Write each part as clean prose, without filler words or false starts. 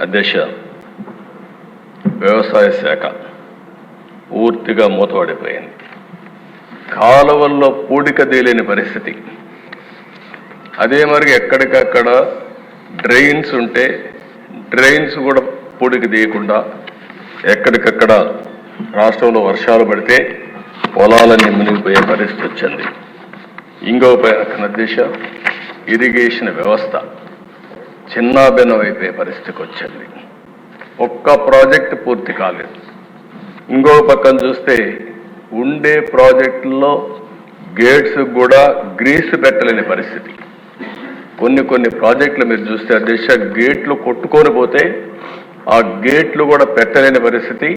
అధ్యక్ష, వ్యవసాయ శాఖ పూర్తిగా మూతపడిపోయింది. కాలువల్లో పూడిక తేలేని పరిస్థితి. అదే మరి ఎక్కడికక్కడ డ్రైన్స్ ఉంటే డ్రైన్స్ కూడా పూడిక తీయకుండా ఎక్కడికక్కడ రాష్ట్రంలో వర్షాలు పడితే పొలాలన్నీ మునిగిపోయే పరిస్థితి వచ్చింది. ఇంకో పైన అధ్యక్ష, ఇరిగేషన్ వ్యవస్థ చిన్నాభిన్నమైపోయే పరిస్థితికి వచ్చింది. ఒక్క ప్రాజెక్ట్ పూర్తి కాలేదు. ఇంకో పక్కన చూస్తే ఉండే ప్రాజెక్టుల్లో గేట్స్ కూడా గ్రీస్ పెట్టలేని పరిస్థితి. కొన్ని ప్రాజెక్టులు మీరు చూస్తే అధ్యక్ష, గేట్లు కొట్టుకొని పోతే ఆ గేట్లు కూడా పెట్టలేని పరిస్థితి.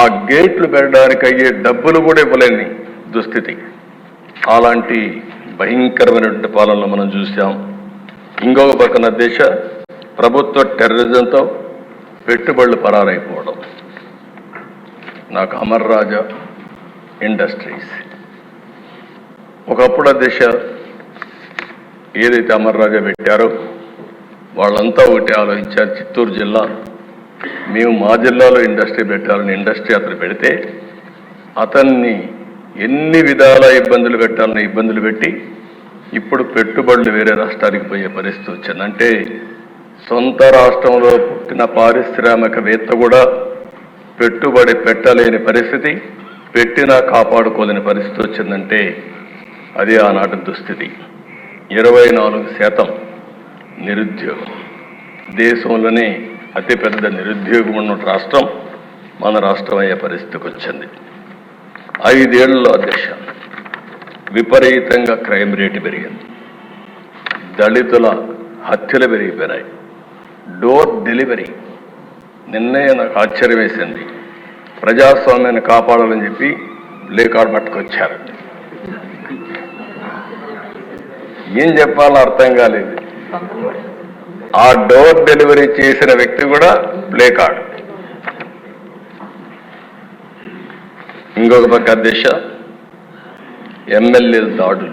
ఆ గేట్లు పెట్టడానికి అయ్యే డబ్బులు కూడా ఇవ్వలేని దుస్థితి. అలాంటి భయంకరమైనటువంటి పాలనలు మనం చూసాం. ఇంకొక పక్కన దేశ ప్రభుత్వ టెర్రరిజంతో పెట్టుబడులు పరారైపోవడం. నాకు అమర్ రాజా ఇండస్ట్రీస్ ఒకప్పుడు దేశ ఏదైతే అమర్ రాజా పెట్టారో వాళ్ళంతా ఒకటి ఆలోచించారు. చిత్తూరు జిల్లా, మేము మా జిల్లాలో ఇండస్ట్రీ పెట్టాలని ఇండస్ట్రీ అతను పెడితే అతన్ని ఎన్ని విధాల ఇబ్బందులు పెట్టాలని ఇబ్బందులు పెట్టి ఇప్పుడు పెట్టుబడులు వేరే రాష్ట్రానికి పోయే పరిస్థితి వచ్చింది. అంటే సొంత రాష్ట్రంలో పుట్టిన పారిశ్రామికవేత్త కూడా పెట్టుబడి పెట్టలేని పరిస్థితి, పెట్టినా కాపాడుకోలేని పరిస్థితి వచ్చిందంటే అది ఆనాటి దుస్థితి. 24% నిరుద్యోగం. దేశంలోనే అతిపెద్ద నిరుద్యోగం ఉన్న రాష్ట్రం మన రాష్ట్రం అయ్యే పరిస్థితికి వచ్చింది. 5 ఏళ్లలో అధ్యక్ష విపరీతంగా క్రైమ్ రేటు పెరిగింది. దళితుల హత్యలు పెరిగిపోయినాయి. Door delivery. నిన్నే నాకు ఆశ్చర్యం వేసింది. ప్రజాస్వామ్యాన్ని కాపాడాలని చెప్పి ప్లే కార్డ్ పట్టుకొచ్చారు. ఏం చెప్పాలో అర్థం కాలేదు. ఆ డోర్ డెలివరీ చేసిన వ్యక్తి కూడా ప్లే కార్డ్. ఇంకొక పక్క అధ్యక్ష ఎమ్మెల్యేల దాడులు.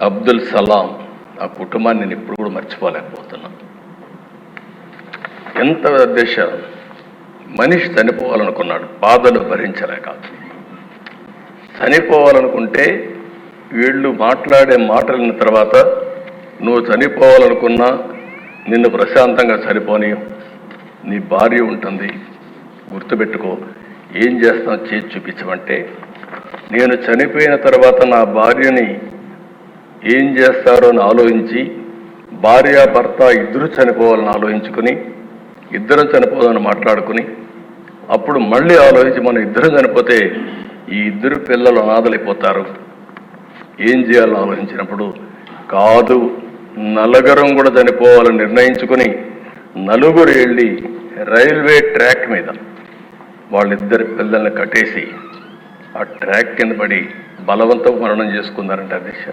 అబ్దుల్ సలాం ఆ కుటుంబాన్ని నేను ఇప్పుడు కూడా మర్చిపోలేకపోతున్నా. ఎంత అధ్యక్ష, మనిషి చనిపోవాలనుకున్నాడు, బాధలు భరించలేక. చనిపోవాలనుకుంటే వీళ్ళు మాట్లాడే మాటలిన తర్వాత నువ్వు చనిపోవాలనుకున్నా నిన్ను ప్రశాంతంగా చనిపోని నీ భార్య ఉంటుంది, గుర్తుపెట్టుకో, ఏం చేస్తాం చేసి చూపించమంటే నేను చనిపోయిన తర్వాత నా భార్యని ఏం చేస్తారో అని ఆలోచించి భార్య భర్త ఇద్దరు చనిపోవాలని ఆలోచించుకుని ఇద్దరం చనిపోవాలని మాట్లాడుకుని అప్పుడు మళ్ళీ ఆలోచించి మనం ఇద్దరం చనిపోతే ఈ ఇద్దరు పిల్లలు అనాథలైపోతారు, ఏం చేయాలని ఆలోచించినప్పుడు కాదు నలుగురం కూడా చనిపోవాలని నిర్ణయించుకుని నలుగురు వెళ్ళి రైల్వే ట్రాక్ మీద వాళ్ళిద్దరి పిల్లల్ని కట్టేసి ఆ ట్రాక్ కింద పడి బలవంతం మరణం చేసుకున్నారంటే అధ్యక్ష,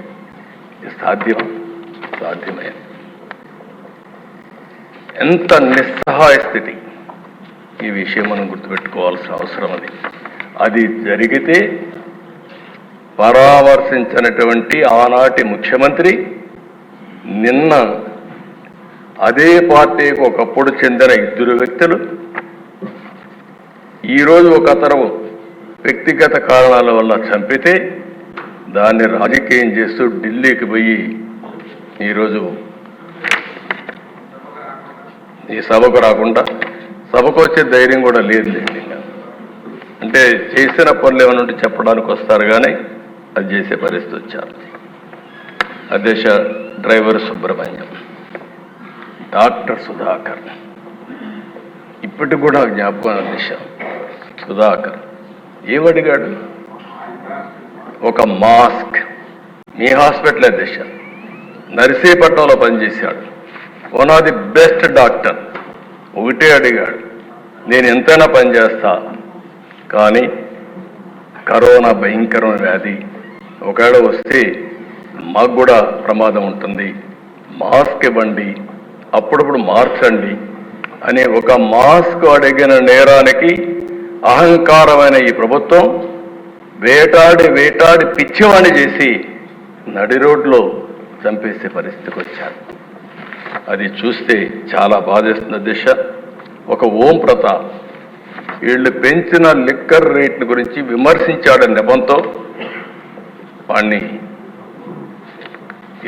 సాధ్యమే. ఎంత నిస్సహాయ స్థితి. ఈ విషయం మనం గుర్తుపెట్టుకోవాల్సిన అవసరం అది జరిగితే పరామర్శించినటువంటి ఆనాటి ముఖ్యమంత్రి నిన్న అదే పార్టీకి ఒకప్పుడు చెందిన 2 వ్యక్తులు ఈరోజు ఒక అతను వ్యక్తిగత కారణాల వల్ల చంపితే దాన్ని రాజకీయం చేస్తూ ఢిల్లీకి పోయి ఈరోజు ఈ సభకు రాకుండా, సభకు వచ్చే ధైర్యం కూడా లేదు. అంటే చేసిన పనులు ఏమైనా ఉంటే చెప్పడానికి వస్తారు కానీ అది చేసే పరిస్థితి వచ్చారు. అధ్యక్ష డ్రైవర్ సుబ్రహ్మణ్యం, డాక్టర్ సుధాకర్ ఇప్పటికి కూడా జ్ఞాపకం. అధ్యక్ష సుధాకర్ ఏమడిగాడు? ఒక మాస్క్. మీ హాస్పిటల్ అధ్యక్ష నర్సీపట్నంలో పనిచేశాడు. One of the best doctor. ఒకటే అడిగాడు, నేను ఎంతైనా పనిచేస్తా కానీ కరోనా భయంకరమైన వ్యాధి, ఒకవేళ వస్తే మాకు కూడా ప్రమాదం ఉంటుంది, మాస్క్ ఇవ్వండి, అప్పుడప్పుడు మార్చండి అనే ఒక మాస్క్ అడిగిన నేరానికి అహంకారమైన ఈ ప్రభుత్వం వేటాడి పిచ్చివాణి చేసి నడి రోడ్లో చంపేసే పరిస్థితికి వచ్చారు. అది చూస్తే చాలా బాధేస్తున్న దిశ. ఒక ఓం ప్రతాప్ వీళ్ళు పెంచిన లిక్కర్ రేట్ల గురించి విమర్శించాడని నెపంతో వాణ్ణి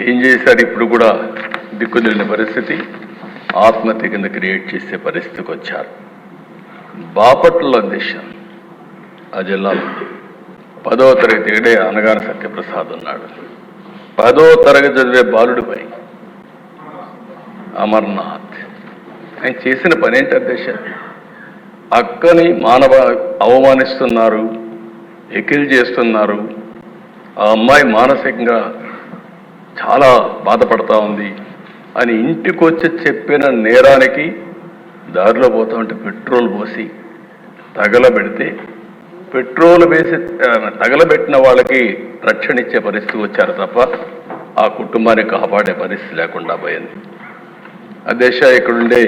ఏం చేశారు, ఇప్పుడు కూడా దిక్కుదిలిన పరిస్థితి, ఆత్మహత్య కింద క్రియేట్ చేసే పరిస్థితికి వచ్చారు. బాపట్ల దిశ ఆ జిల్లాలో 10వ తరగతి ఇక్కడే అనగాని సత్యప్రసాద్ ఉన్నాడు. 10వ తరగతి చదివే బాలుడిపై అమర్నాథ్ ఆయన చేసిన పని ఏంటి అధ్యక్ష? అక్కని అవమానిస్తున్నారు, ఎకిల్ చేస్తున్నారు. ఆ అమ్మాయి మానసికంగా చాలా బాధపడతా ఉంది అని ఇంటికి వచ్చి చెప్పిన నేరానికి దారిలో పోతా ఉంటే పెట్రోల్ పోసి తగలబెడితే, పెట్రోల్ వేసి తగలబెట్టిన వాళ్ళకి రక్షణ ఇచ్చే పరిస్థితి వచ్చారు తప్ప ఆ కుటుంబాన్ని కాపాడే పరిస్థితి లేకుండా పోయింది. అదేశ ఇక్కడుండే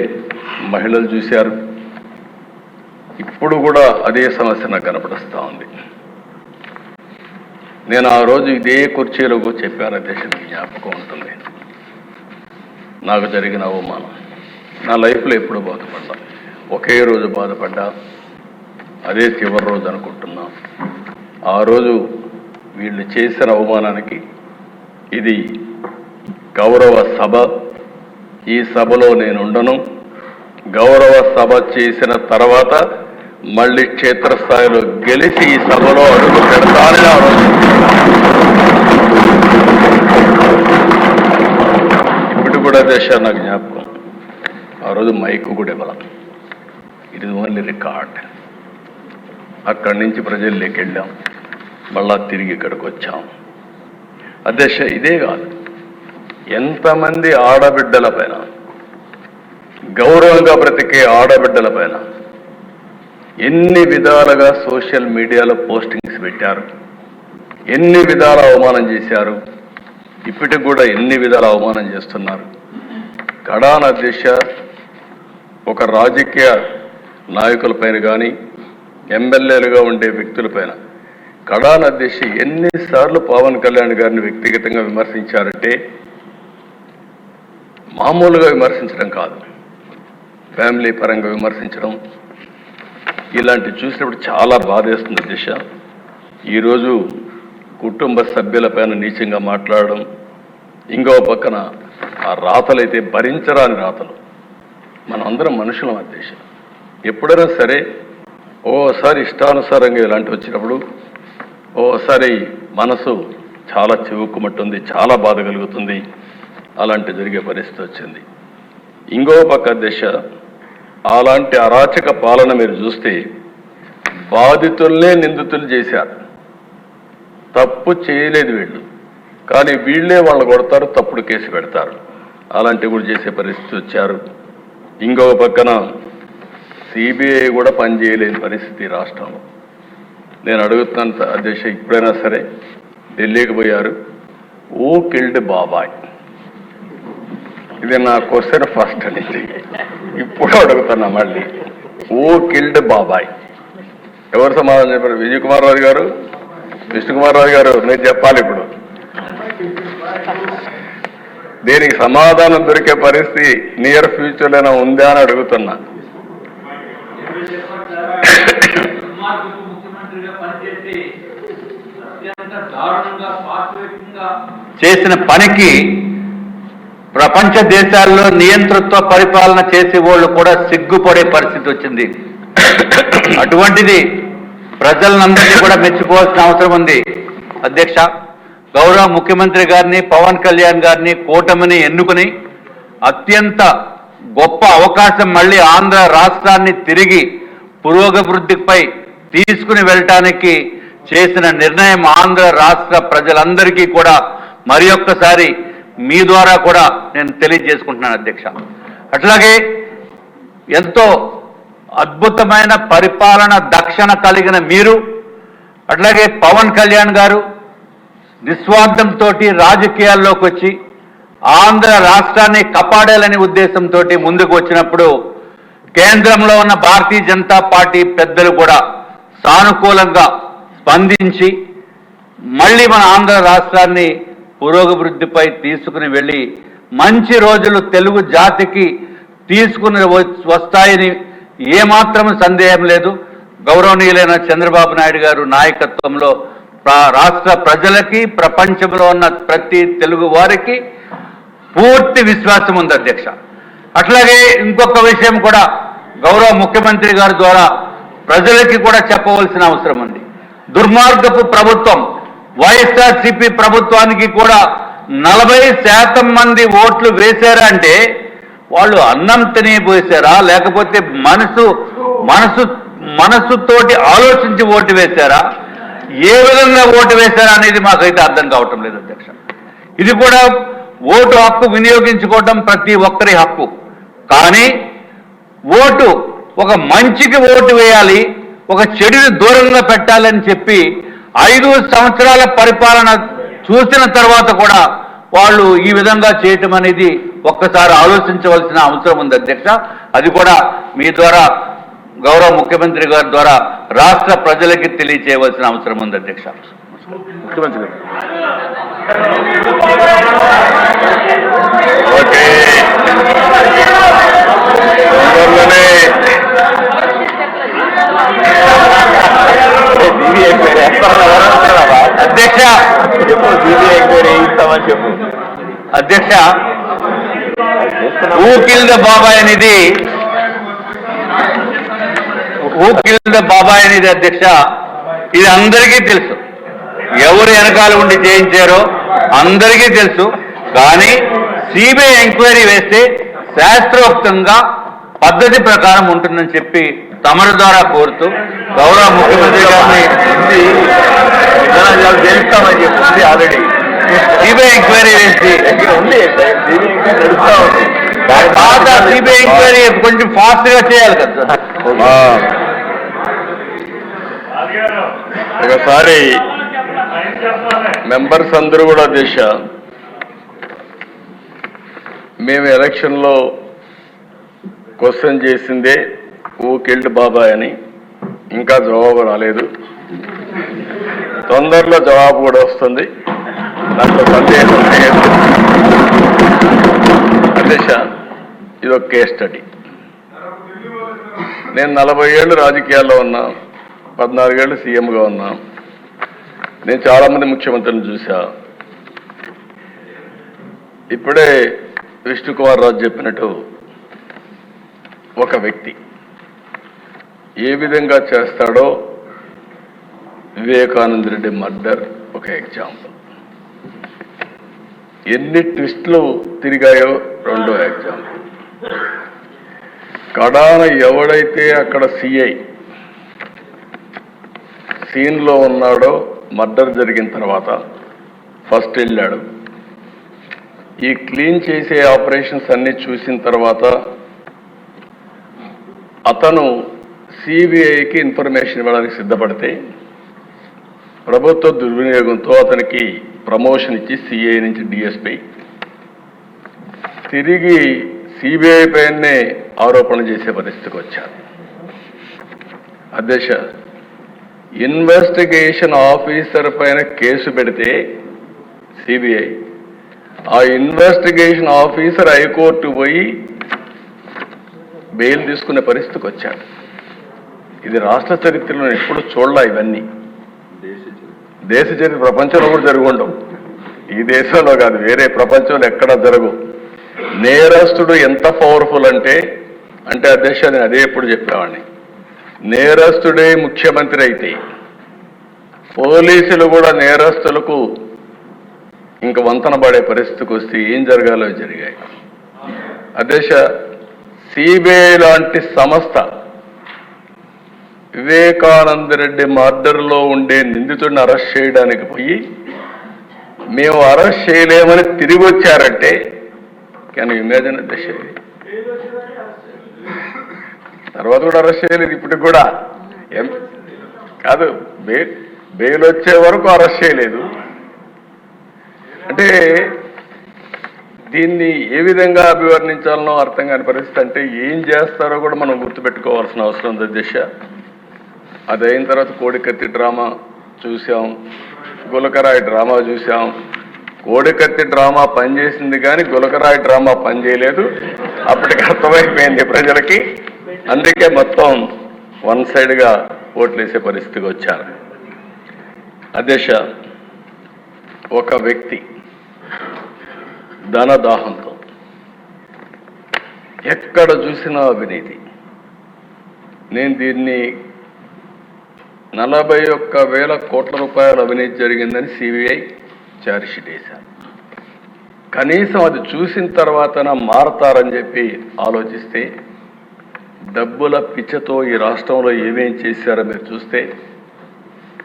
మహిళలు చూశారు, ఇప్పుడు కూడా అదే సమస్య నాకు కనపడుస్తూ ఉంది. నేను ఆ రోజు ఇదే కుర్చీలో చెప్పాను అధ్యక్ష, మీకు జ్ఞాపకం ఉంటుంది. నాకు జరిగిన అవమానం నా లైఫ్లో ఎప్పుడు బాధపడ్డా, ఒకే రోజు బాధపడ్డా, అదే చివరి రోజు అనుకుంటున్నా. ఆ రోజు వీళ్ళు చేసిన అవమానానికి ఇది గౌరవ సభ, ఈ సభలో నేను ఉండను. గౌరవ సభ చేసిన తర్వాత మళ్ళీ క్షేత్రస్థాయిలో గెలిచి ఈ సభలో అడుగు పెడతానని ఆ రోజు. ఇప్పుడు కూడా దేశ నాకు జ్ఞాపకం, ఆ రోజు మైకు కూడా ఇవ్వాల, ఇట్ ఇస్ ఓన్లీ రికార్డ్. అక్కడి నుంచి ప్రజల్లోకి వెళ్ళాం, మళ్ళా తిరిగి ఇక్కడికి వచ్చాం. అధ్యక్ష ఇదే కాదు, ఎంతమంది ఆడబిడ్డల పైన, గౌరవంగా బ్రతికే ఆడబిడ్డల పైన ఎన్ని విధాలుగా సోషల్ మీడియాలో పోస్టింగ్స్ పెట్టారు, ఎన్ని విధాల అవమానం చేశారు, ఇప్పటికి కూడా ఎన్ని విధాల అవమానం చేస్తున్నారు. కడాన అధ్యక్ష ఒక రాజకీయ నాయకులపైన కానీ ఎమ్మెల్యేలుగా ఉండే వ్యక్తులపైన కడాన అధ్యక్ష ఎన్నిసార్లు పవన్ కళ్యాణ్ గారిని వ్యక్తిగతంగా విమర్శించారంటే మామూలుగా విమర్శించడం కాదు, ఫ్యామిలీ పరంగా విమర్శించడం, ఇలాంటివి చూసినప్పుడు చాలా బాధేస్తుంది దిశ. ఈరోజు కుటుంబ సభ్యులపైన నీచంగా మాట్లాడడం, ఇంకో పక్కన ఆ రాతలైతే భరించరాని రాతలు. మనం అందరం మనుషులం అధ్యక్ష, ఎప్పుడైనా సరే ఓసారి ఇష్టానుసారంగా ఇలాంటివి వచ్చినప్పుడు ఓసారి మనసు చాలా చివుక్కుమంటుంది, చాలా బాధ కలుగుతుంది. అలాంటి జరిగే పరిస్థితి వచ్చింది. ఇంకో పక్క దిశ అలాంటి అరాచక పాలన మీరు చూస్తే బాధితుల్నే నిందితులు చేశారు. తప్పు చేయలేదు వీళ్ళు, కానీ వీళ్ళే వాళ్ళని కొడతారు, తప్పుడు కేసు పెడతారు. అలాంటివి కూడా చేసే పరిస్థితి వచ్చారు. ఇంకొక పక్కన సిబిఐ కూడా పనిచేయలేని పరిస్థితి రాష్ట్రంలో. నేను అడుగుతున్నాను అధ్యక్ష, ఇప్పుడైనా సరే ఢిల్లీకి పోయారు, ఓ కిల్డ్ బాబాయ్, ఇది నా క్వశ్చన్ ఫస్ట్ నుంచి ఇప్పుడు అడుగుతున్నా మళ్ళీ, ఓ కిల్డ్ బాబాయ్ ఎవరు సమాధానం చెప్పారు? విజయ్ కుమార్ రాజు గారు, విష్ణుకుమార్ రాజు గారు, మీరు చెప్పాలి ఇప్పుడు. దీనికి సమాధానం దొరికే పరిస్థితి నియర్ ఫ్యూచర్లోనే ఉందా అని అడుగుతున్నా. చేసిన పనికి ప్రపంచ దేశాల్లో నియంతృత్వ పరిపాలన చేసే వాళ్ళు కూడా సిగ్గుపడే పరిస్థితి వచ్చింది. అటువంటిది ప్రజలందరినీ కూడా మెచ్చుకోవాల్సిన అవసరం ఉంది. అధ్యక్ష, గౌరవ ముఖ్యమంత్రి గారిని, పవన్ కళ్యాణ్ గారిని, కూటమిని ఎన్నుకుని అత్యంత గొప్ప అవకాశం మళ్ళీ ఆంధ్ర రాష్ట్రాన్ని తిరిగి పురోగభివృద్ధిపై తీసుకుని వెళ్ళటానికి చేసిన నిర్ణయం ఆంధ్ర రాష్ట్ర ప్రజలందరికీ కూడా మరి ఒక్కసారి మీ ద్వారా కూడా నేను తెలియజేసుకుంటున్నాను అధ్యక్ష. అట్లాగే ఎంతో అద్భుతమైన పరిపాలన దక్షణ కలిగిన మీరు, అట్లాగే పవన్ కళ్యాణ్ గారు నిస్వార్థంతో రాజకీయాల్లోకి వచ్చి ఆంధ్ర రాష్ట్రాన్ని కాపాడాలనే ఉద్దేశంతో ముందుకు వచ్చినప్పుడు కేంద్రంలో ఉన్న భారతీయ జనతా పార్టీ పెద్దలు కూడా సానుకూలంగా స్పందించి మళ్ళీ మన ఆంధ్ర రాష్ట్రాన్ని పురోగభివృద్ధిపై తీసుకుని వెళ్ళి మంచి రోజులు తెలుగు జాతికి తీసుకుని వస్తాయని ఏమాత్రం సందేహం లేదు. గౌరవనీయులైన చంద్రబాబు నాయుడు గారు నాయకత్వంలో రాష్ట్ర ప్రజలకి, ప్రపంచంలో ఉన్న ప్రతి తెలుగు వారికి పూర్తి విశ్వాసం ఉంది అధ్యక్ష. అట్లాగే ఇంకొక విషయం కూడా గౌరవ ముఖ్యమంత్రి గారి ద్వారా ప్రజలకి కూడా చెప్పవలసిన అవసరం ఉంది. దుర్మార్గపు ప్రభుత్వం వైఎస్ఆర్సీపీ ప్రభుత్వానికి కూడా 40% మంది ఓట్లు వేశారా అంటే వాళ్ళు అన్నం తినిపోసారా, లేకపోతే మనసుతోటి ఆలోచించి ఓటు వేశారా, ఏ విధంగా ఓటు వేశారా అనేది మాకైతే అర్థం కావటం లేదు అధ్యక్ష. ఇది కూడా ఓటు హక్కు వినియోగించుకోవటం ప్రతి ఒక్కరి హక్కు. కానీ ఓటు ఒక మంచికి ఓటు వేయాలి, ఒక చెడుని దూరంగా పెట్టాలని చెప్పి 5 సంవత్సరాల పరిపాలన చూసిన తర్వాత కూడా వాళ్ళు ఈ విధంగా చేయటం అనేది ఒక్కసారి ఆలోచించవలసిన అవసరం ఉంది అధ్యక్ష. అది కూడా మీ ద్వారా గౌరవ ముఖ్యమంత్రి గారి ద్వారా రాష్ట్ర ప్రజలకి తెలియచేయవలసిన అవసరం ఉంది అధ్యక్ష. ముఖ్యమంత్రి గారు ఓకే, అధ్యక్ష అధ్యక్ష హూ కిల్డ్ బాబాయ్ అనేది అధ్యక్ష, ఇది అందరికీ తెలుసు. ఎవరు వెనకాల ఉండి చేయించారో అందరికీ తెలుసు. కానీ సిబిఐ ఎంక్వైరీ వేస్తే శాస్త్రోక్తంగా పద్ధతి ప్రకారం ఉంటుందని చెప్పి తమరి ద్వారా కోరుతూ గౌరవ ముఖ్యమంత్రి గారిని తెలుస్తామని చెప్పి ఆల్రెడీ సిబిఐ ఎంక్వైరీ వేసి పాత సిబిఐ ఎంక్వైరీ కొంచెం ఫాస్ట్ గా చేయాలి కదా. ఒకసారి మెంబర్స్ అందరూ కూడా దిశ మేము ఎలక్షన్లో క్వశ్చన్ చేసిందే హూ కిల్డ్ బాబాయ్ అని, ఇంకా జవాబు రాలేదు. తొందరలో జవాబు కూడా వస్తుంది, దాంట్లో సందేహం లేదు. అధ్యక్ష, ఇది ఒక కేస్ స్టడీ. నేను 40 ఏళ్ళు రాజకీయాల్లో ఉన్నా, 14 ఏళ్ళు సీఎంగా ఉన్నా. నేను చాలామంది ముఖ్యమంత్రులను చూసా. ఇప్పుడే విష్ణుకుమార్ రాజు చెప్పినట్టు ఒక వ్యక్తి ఏ విధంగా చేస్తాడో వివేకానంద రెడ్డి మర్డర్ ఒక ఎగ్జాంపుల్. ఎన్ని ట్విస్టులు తిరిగాయో రెండో ఎగ్జాంపుల్. కడాన ఎవడైతే అక్కడ సిఐ సీన్లో ఉన్నాడో మర్డర్ జరిగిన తర్వాత ఫస్ట్ వెళ్ళాడు. ఈ క్లీన్ చేసే ఆపరేషన్స్ అన్ని చూసిన తర్వాత అతను సిబిఐకి ఇన్ఫర్మేషన్ ఇవ్వడానికి సిద్ధపడితే ప్రభుత్వ దుర్వినియోగంతో అతనికి ప్రమోషన్ ఇచ్చి సిఐ నుంచి డిఎస్పీ తిరిగి సిబిఐ పైనే ఆరోపణ చేసే పరిస్థితికి వచ్చారు. అధ్యక్ష, ఇన్వెస్టిగేషన్ ఆఫీసర్ పైన కేసు పెడితే సిబిఐ, ఆ ఇన్వెస్టిగేషన్ ఆఫీసర్ హైకోర్టు పోయి బెయిల్ తీసుకునే పరిస్థితికి వచ్చాడు. ఇది రాష్ట్ర చరిత్రలో ఎప్పుడు చూడలా. ఇవన్నీ దేశ చరిత్ర ప్రపంచంలో కూడా జరుగుండవు. ఈ దేశంలో కాదు, వేరే ప్రపంచంలో ఎక్కడా జరగవు. నేరస్తుడు ఎంత పవర్ఫుల్ అంటే అధ్యక్ష, నేను అదే ఎప్పుడు చెప్పేవాడిని, నేరస్తుడే ముఖ్యమంత్రి అయితే పోలీసులు కూడా నేరస్తులకు ఇంక వంతన పడే పరిస్థితికి వస్తే ఏం జరగాలో జరిగాయి. అధ్యక్ష, సిబిఐ లాంటి సంస్థ వివేకానంద రెడ్డి మర్డర్లో ఉండే నిందితుడిని అరెస్ట్ చేయడానికి పోయి మేము అరెస్ట్ చేయలేమని తిరిగి వచ్చారంటే కెన్ యు ఇమాజిన్ అధ్యక్ష? తర్వాత కూడా అరెస్ట్ చేయలేదు, ఇప్పటికి కూడా ఏం కాదు, బెయిల్ వచ్చే వరకు అరెస్ట్ చేయలేదు. అంటే దీన్ని ఏ విధంగా అభివర్ణించాలనో అర్థం కాని పరిస్థితి. అంటే ఏం చేస్తారో కూడా మనం గుర్తుపెట్టుకోవాల్సిన అవసరం ఉంది అధ్యక్ష. అది అయిన తర్వాత కోడికత్తి డ్రామా చూసాం, గులకరాయి డ్రామా చూసాం, కోడికత్తి డ్రామా పనిచేసింది కానీ గులకరాయి డ్రామా పనిచేయలేదు. అప్పటికి అర్థమైపోయింది ప్రజలకి. అందుకే మొత్తం వన్ సైడ్గా ఓట్లేసే పరిస్థితికి వచ్చారు. అధ్యక్ష, ఒక వ్యక్తి ధనదాహంతో ఎక్కడ చూసినా అవినీతి. నేను దీన్ని 41,000 కోట్ల రూపాయల అవినీతి జరిగిందని సిబిఐ ఛార్జ్షీట్ వేశారు. కనీసం అది చూసిన తర్వాత మారతారని చెప్పి ఆలోచిస్తే డబ్బుల పిచ్చతో ఈ రాష్ట్రంలో ఏమేం చేశారో మీరు చూస్తే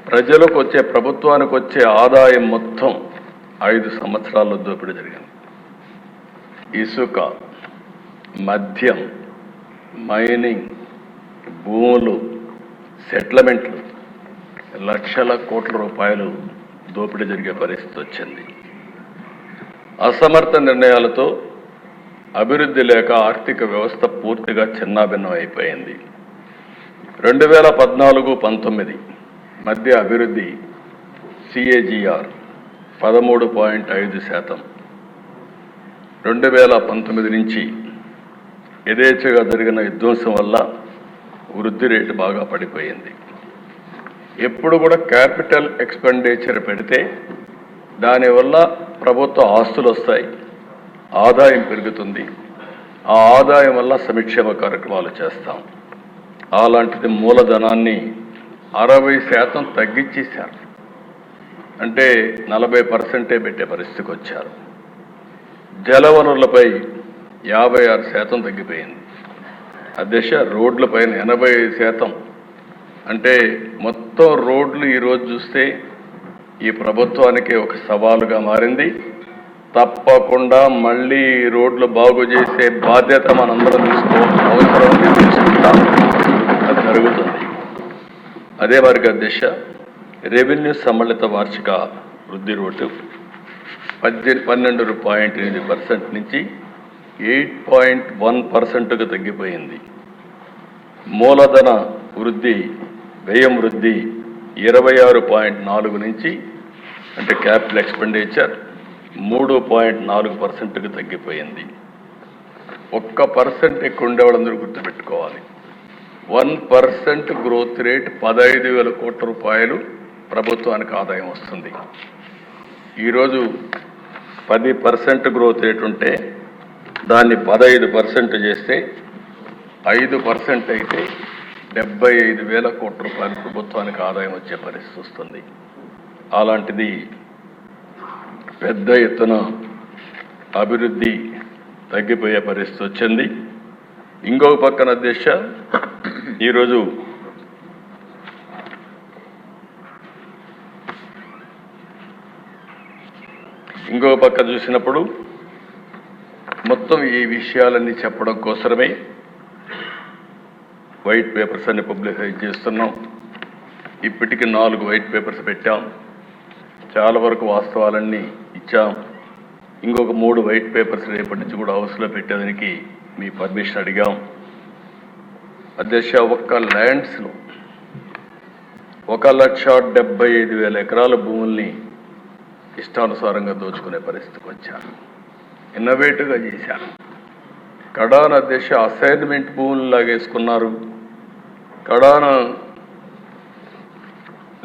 ప్రజలకు వచ్చే, ప్రభుత్వానికి వచ్చే ఆదాయం మొత్తం 5 సంవత్సరాల్లో దోపిడీ జరిగింది. ఇసుక, మద్యం, మైనింగ్, భూములు, సెటిల్మెంట్లు, లక్షల కోట్ల రూపాయలు దోపిడీ జరిగే పరిస్థితి వచ్చింది. అసమర్థ నిర్ణయాలతో అభివృద్ధి లేక ఆర్థిక వ్యవస్థ పూర్తిగా చిన్నాభిన్నం అయిపోయింది. 2014-19 మధ్య అభివృద్ధి CAGR 13.5%. 2019 నుంచి యథేచ్ఛగా జరిగిన విధ్వంసం వల్ల వృద్ధి రేటు బాగా పడిపోయింది. ఎప్పుడు కూడా క్యాపిటల్ ఎక్స్పెండిచర్ పెడితే దానివల్ల ప్రభుత్వ ఆస్తులు వస్తాయి, ఆదాయం పెరుగుతుంది. ఆ ఆదాయం వల్ల సంక్షేమ కార్యక్రమాలు చేస్తాం. అలాంటిది మూలధనాన్ని 60% తగ్గించేశారు. అంటే 40% పెట్టే పరిస్థితికి వచ్చారు. జలవనరులపై 56% తగ్గిపోయింది. అధ్యక్ష, రోడ్లపైన 85%. అంటే మొత్తం రోడ్లు ఈరోజు చూస్తే ఈ ప్రభుత్వానికి ఒక సవాలుగా మారింది. తప్పకుండా మళ్ళీ రోడ్లు బాగు చేసే బాధ్యత మనందరం తీసుకోవాల్సిన అవసరం తీసుకుంటాం. అది జరుగుతుంది. అదే వారికి అధ్యక్ష, రెవెన్యూ సమ్మిళిత వార్షిక వృద్ధి రేటు 12.8% నుంచి 8.1%కు తగ్గిపోయింది. మూలధన వృద్ధి, వ్యయం వృద్ధి 26.4 నుంచి, అంటే క్యాపిటల్ ఎక్స్పెండిచర్ 3.4%కు తగ్గిపోయింది. 1% ఎక్కువ ఉండేవాళ్ళందరూ గుర్తుపెట్టుకోవాలి. 1% గ్రోత్ రేట్ 15,000 కోట్ల రూపాయలు ప్రభుత్వానికి ఆదాయం వస్తుంది. ఈరోజు 10% గ్రోత్ రేట్ ఉంటే దాన్ని 15% చేస్తే 5% అయితే 75,000 కోట్ల రూపాయలు ప్రభుత్వానికి ఆదాయం వచ్చే పరిస్థితి వస్తుంది. అలాంటిది పెద్ద ఎత్తున అభివృద్ధి తగ్గిపోయే పరిస్థితి వచ్చింది. ఇంకొక పక్కన అధ్యక్ష, ఈరోజు ఇంకొక పక్క చూసినప్పుడు మొత్తం ఈ విషయాలన్నీ చెప్పడం కోసమే వైట్ పేపర్స్ అన్ని పబ్లిసైజ్ చేస్తున్నాం. ఇప్పటికి 4 వైట్ పేపర్స్ పెట్టాం. చాలా వరకు వాస్తవాలన్నీ ఇచ్చాం. ఇంకొక 3 వైట్ పేపర్స్ రేపటి నుంచి కూడా హౌస్లో పెట్టేదానికి మీ పర్మిషన్ అడిగాం. అధ్యక్ష, ఒక్క ల్యాండ్స్లో 1,75,000 ఎకరాల భూముల్ని ఇష్టానుసారంగా దోచుకునే పరిస్థితికి వచ్చారు. ఇన్నోవేటివ్గా చేశారు. కడాన అధ్యక్ష అసైన్మెంట్ భూములు లాగేసుకున్నారు. కడాన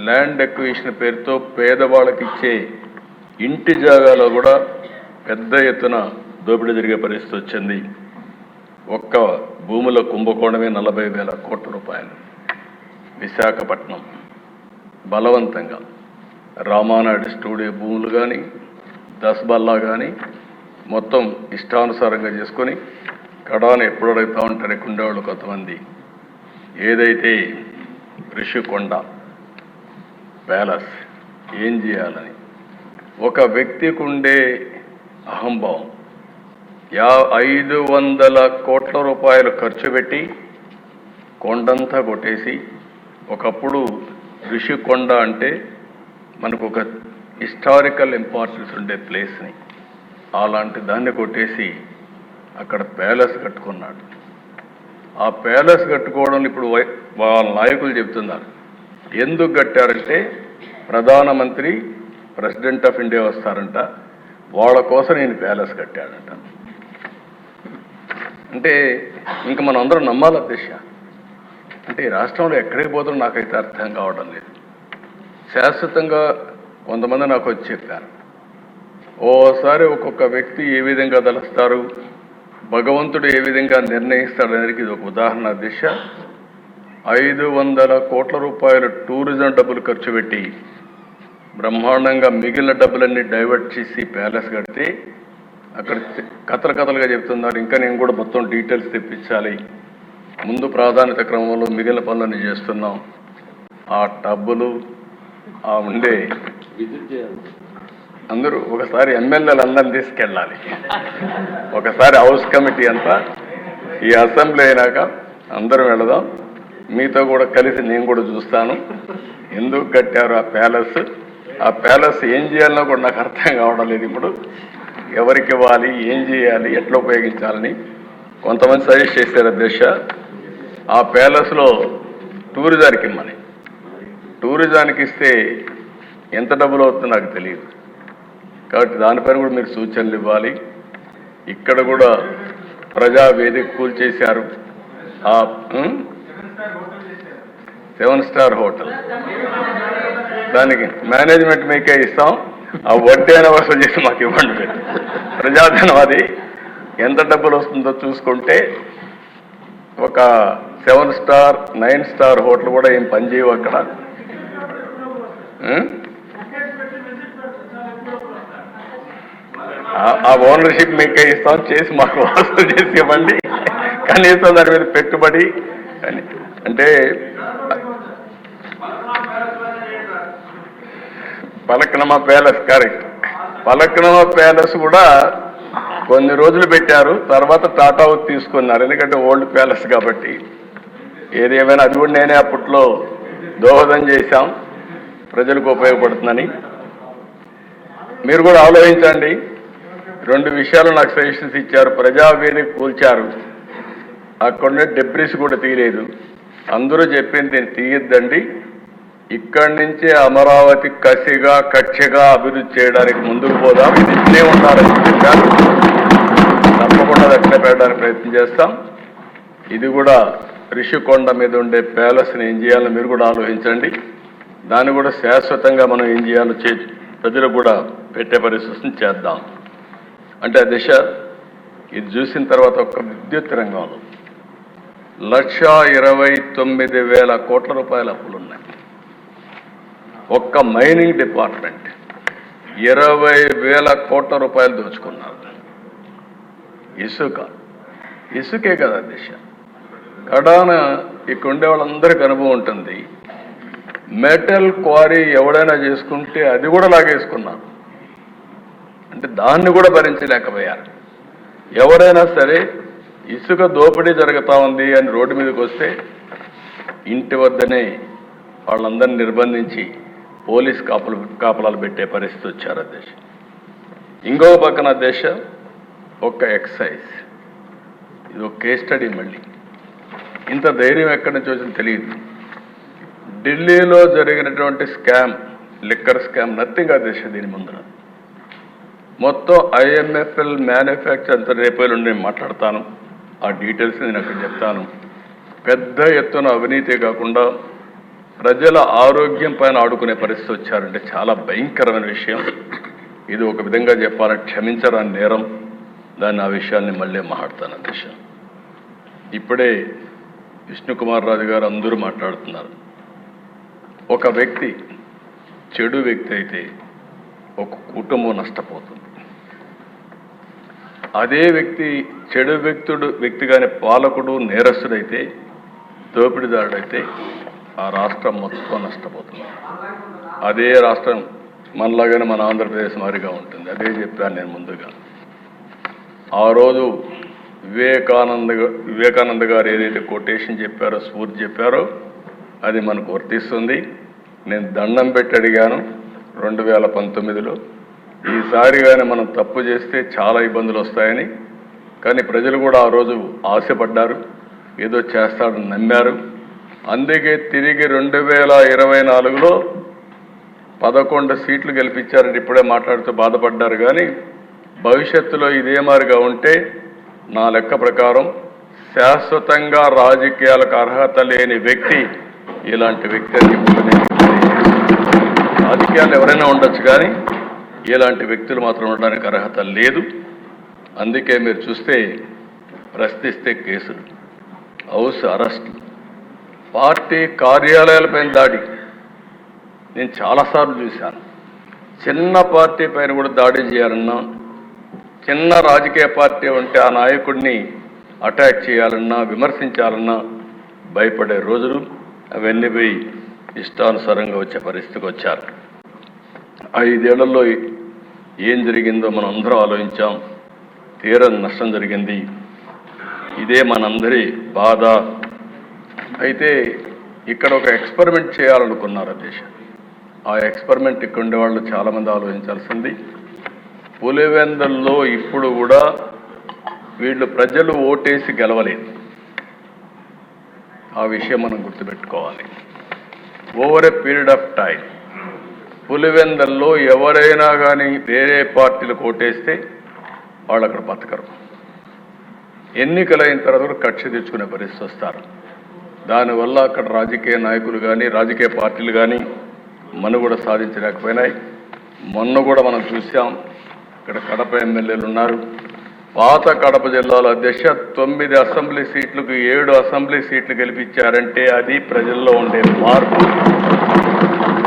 ల్యాండ్ ఎక్విజిషన్ పేరుతో పేదవాళ్ళకి ఇచ్చే ఇంటి జాగాలో కూడా పెద్ద ఎత్తున దోపిడీ జరిగే పరిస్థితి వచ్చింది. ఒక్క భూముల కుంభకోణమే 40,000 కోట్ల రూపాయలు. విశాఖపట్నం బలవంతంగా రామానాయుడు స్టూడియో భూములు కానీ, దస్బల్లా కానీ మొత్తం ఇష్టానుసారంగా చేసుకొని కడాన ఎప్పుడు అడుగుతూ ఉంటారు ఉండేవాళ్ళు కొంతమంది. ఏదైతే రిషికొండ ప్యాలెస్ ఏం చేయాలని ఒక వ్యక్తికి ఉండే అహంభావం, 500 కోట్ల రూపాయలు ఖర్చు పెట్టి కొండంతా కొట్టేసి, ఒకప్పుడు రిషికొండ అంటే మనకు ఒక హిస్టారికల్ ఇంపార్టెన్స్ ఉండే ప్లేస్ని, అలాంటి దాన్ని కొట్టేసి అక్కడ ప్యాలెస్ కట్టుకున్నాడు. ఆ ప్యాలెస్ కట్టుకోవడం ఇప్పుడు వాళ్ళ నాయకులు చెప్తున్నారు. ఎందుకు కట్టారంటే ప్రధానమంత్రి, ప్రెసిడెంట్ ఆఫ్ ఇండియా వస్తారంట, వాళ్ళ కోసం నేను ప్యాలెస్ కట్టాడంట. అంటే ఇంక మనం అందరం నమ్మాలి అధ్యక్ష. అంటే ఈ రాష్ట్రంలో ఎక్కడికి పోతుందో నాకైతే అర్థం కావడం లేదు. శాశ్వతంగా కొంతమంది నాకు వచ్చి చెప్పారు, ఓసారి ఒక్కొక్క వ్యక్తి ఏ విధంగా తలుస్తారు, భగవంతుడు ఏ విధంగా నిర్ణయిస్తాడనేది ఇది ఒక ఉదాహరణ అధ్యక్ష. 500 కోట్ల రూపాయలు టూరిజం డబ్బులు ఖర్చు పెట్టి బ్రహ్మాండంగా మిగిలిన డబ్బులన్నీ డైవర్ట్ చేసి ప్యాలెస్ కడితే అక్కడ కథలుగా చెప్తున్నారు. ఇంకా నేను కూడా మొత్తం డీటెయిల్స్ తెప్పించాలి, ముందు ప్రాధాన్యత క్రమంలో మిగిలిన పనులన్నీ చేస్తున్నాం. ఆ డబ్బులు ఆ ఉండే అందరూ ఒకసారి ఎమ్మెల్యేలు అందరిని తీసుకెళ్ళాలి, ఒకసారి హౌస్ కమిటీ అంతా ఈ అసెంబ్లీ అయినాక అందరం వెళదాం, మీతో కూడా కలిసి నేను కూడా చూస్తాను ఎందుకు కట్టారు ఆ ప్యాలెస్ ఏం చేయాలన్నా కూడా నాకు అర్థం కావడం లేదు. ఇప్పుడు ఎవరికి ఇవ్వాలి, ఏం చేయాలి, ఎట్లా ఉపయోగించాలని కొంతమంది సజెస్ట్ చేశారు అధ్యక్ష. ఆ ప్యాలెస్లో టూరిజానికి ఇమ్మని, టూరిజానికి ఇస్తే ఎంత డబ్బులు అవుతుందో నాకు తెలియదు, కాబట్టి దానిపైన కూడా మీరు సూచనలు ఇవ్వాలి. ఇక్కడ కూడా ప్రజా వేదిక కూల్చేశారు, ఆ 7 స్టార్ హోటల్, దానికి మేనేజ్మెంట్ మీకే ఇస్తాం, ఆ వడ్డీ అయినా వసూలు చేసి మాకు ఇవ్వండి. మీరు ప్రజాధనం అది ఎంత డబ్బులు వస్తుందో చూసుకుంటే ఒక 7 స్టార్ 9 స్టార్ హోటల్ కూడా ఏం పనిచేయవు అక్కడ. ఆ ఓనర్షిప్ మీకే ఇస్తాం, చేసి మాకు వసూలు చేసి ఇవ్వండి, కనీసం దాని మీద పెట్టుబడి అంటే పలక్నమా ప్యాలెస్ కరెక్ట్. పలక్నమా ప్యాలెస్ కూడా కొన్ని రోజులు పెట్టారు, తర్వాత టాటా తీసుకున్నారు, ఎందుకంటే ఓల్డ్ ప్యాలెస్ కాబట్టి. ఏదేమైనా అది కూడా నేనే అప్పట్లో దోహదం చేశాం, ప్రజలకు ఉపయోగపడుతుందని. మీరు కూడా ఆలోచించండి. 2 విషయాలు నాకు సజెషన్స్ ఇచ్చారు. ప్రజావేదిక కూల్చారు, అక్కడ డెబ్రిస్ కూడా తీయలేదు. అందరూ చెప్పింది నేను తీయద్దండి, ఇక్కడి నుంచే అమరావతి కక్షగా అభివృద్ధి చేయడానికి ముందుకు పోదాం, ఇది ఇట్లే ఉండాలని చెప్పారు. తప్పకుండా అట్లే పెట్టడానికి ప్రయత్నం చేస్తాం. ఇది కూడా రిషికొండ మీద ఉండే ప్యాలెస్ని ఏం చేయాలో మీరు కూడా ఆలోచించండి. దాన్ని కూడా శాశ్వతంగా మనం ఏం చేయాలో ప్రజలకు కూడా పెట్టే పరిస్థితిని చేద్దాం. అంటే ఆ దిశ ఇది చూసిన తర్వాత ఒక విద్యుత్ రంగంలో 1,29,000 కోట్ల రూపాయల అప్పులు ఉన్నాయి. ఒక్క మైనింగ్ డిపార్ట్మెంట్ 20,000 కోట్ల రూపాయలు దోచుకున్నారు. ఇసుకే కదా దిశ. కడాన ఇక్కడ ఉండే వాళ్ళందరికీ అనుభవం ఉంటుంది. మెటల్ క్వారీ ఎవడైనా చేసుకుంటే అది కూడా లాగేసుకున్నారు, అంటే దాన్ని కూడా భరించలేకపోయారు. ఎవరైనా సరే ఇసుక దోపిడీ జరుగుతూ ఉంది అని రోడ్డు మీదకి వస్తే ఇంటి వద్దనే వాళ్ళందరినీ నిర్బంధించి పోలీస్ కాపలాలు పెట్టే పరిస్థితి వచ్చారు అధ్యక్ష. ఇంకో పక్కన అధ్యక్ష ఒక ఎక్సైజ్, ఇది ఒక కేస్ స్టడీ. మళ్ళీ ఇంత ధైర్యం ఎక్కడి నుంచి వచ్చిందో తెలియదు. ఢిల్లీలో జరిగినటువంటి స్కామ్, లిక్కర్ స్కామ్ నథింగ్ అధ్యక్ష. దీని ముందర మొత్తం IMFL మ్యానుఫ్యాక్చర్ అంత రేపు నుండి నేను మాట్లాడతాను, ఆ డీటెయిల్స్ నేను అక్కడ చెప్తాను. పెద్ద ఎత్తున అవినీతి కాకుండా ప్రజల ఆరోగ్యం పైన ఆడుకునే పరిస్థితి వచ్చారంటే చాలా భయంకరమైన విషయం. ఇది ఒక విధంగా చెప్పాలని క్షమించరాని నేరం. దాన్ని ఆ విషయాన్ని మళ్ళీ మాట్లాడతాను అధ్యక్ష. ఇప్పుడే విష్ణుకుమార్ రాజు గారు అందరూ మాట్లాడుతున్నారు. ఒక వ్యక్తి చెడు వ్యక్తి అయితే ఒక కుటుంబం నష్టపోతుంది. అదే వ్యక్తి చెడు వ్యక్తిగానే పాలకుడు నేరస్తుడైతే, దోపిడీదారుడైతే ఆ రాష్ట్రం మొత్తం నష్టపోతుంది. అదే రాష్ట్రం మనలాగానే మన ఆంధ్రప్రదేశ్ మాదిరిగా ఉంటుంది. అదే చెప్పాను నేను ముందుగా. ఆ రోజు వివేకానంద గారు ఏదైతే కొటేషన్ చెప్పారో, స్ఫూర్తి చెప్పారో అది మనకు వర్తిస్తుంది. నేను దండం పెట్టి అడిగాను 2019లో, ఈసారి కానీ మనం తప్పు చేస్తే చాలా ఇబ్బందులు వస్తాయని. కానీ ప్రజలు కూడా ఆ రోజు ఆశపడ్డారు, ఏదో చేస్తాడని నమ్మారు. అందుకే తిరిగి 2024లో 11 సీట్లు గెలిపించారని ఇప్పుడే మాట్లాడుతూ బాధపడ్డారు. కానీ భవిష్యత్తులో ఇదే మారిగా ఉంటే నా లెక్క ప్రకారం శాశ్వతంగా రాజకీయాలకు అర్హత లేని వ్యక్తి ఇలాంటి వ్యక్తి అని చెప్పి రాజకీయాలు ఎవరైనా ఉండొచ్చు కానీ ఇలాంటి వ్యక్తులు మాత్రం ఉండడానికి అర్హత లేదు. అందుకే మీరు చూస్తే ప్రశ్నిస్తే కేసులు, హౌస్ అరెస్ట్, పార్టీ కార్యాలయాలపైన దాడి నేను చాలాసార్లు చూశాను. చిన్న పార్టీ పైన కూడా దాడి చేయాలన్నా, చిన్న రాజకీయ పార్టీ ఉంటే ఆ నాయకుడిని అటాక్ చేయాలన్నా, విమర్శించాలన్నా భయపడే రోజులు అవన్నీ పోయి ఇష్టానుసారంగా వచ్చే పరిస్థితికి వచ్చారు. 5 ఏళ్లలో ఏం జరిగిందో మనం అందరం ఆలోచించాం. తీరని నష్టం జరిగింది. ఇదే మనందరి బాధ. అయితే ఇక్కడ ఒక ఎక్స్పెరిమెంట్ చేయాలనుకున్నారు దేశం. ఆ ఎక్స్పెరిమెంట్ ఇక్కడ ఉండే వాళ్ళు చాలామంది ఆలోచించాల్సింది. పులివెందుల్లో ఇప్పుడు కూడా వీళ్ళు ప్రజలు ఓటేసి గెలవలేదు. ఆ విషయం మనం గుర్తుపెట్టుకోవాలి. Over a period of time పులివెందుల్లో ఎవరైనా కానీ వేరే పార్టీలకు ఓటేస్తే వాళ్ళు అక్కడ బతకరు. ఎన్నికలైన తర్వాత కూడా కక్ష తెచ్చుకునే పరిస్థితి వస్తారు. దానివల్ల అక్కడ రాజకీయ నాయకులు కానీ రాజకీయ పార్టీలు కానీ మనుగడ సాధించలేకపోయినాయి. మొన్న కూడా మనం చూసాం. ఇక్కడ కడప ఎమ్మెల్యేలు ఉన్నారు. పాత కడప జిల్లాలో అధ్యక్ష 9 అసెంబ్లీ సీట్లకు 7 అసెంబ్లీ సీట్లు గెలిపించారంటే అది ప్రజల్లో ఉండే మార్పు,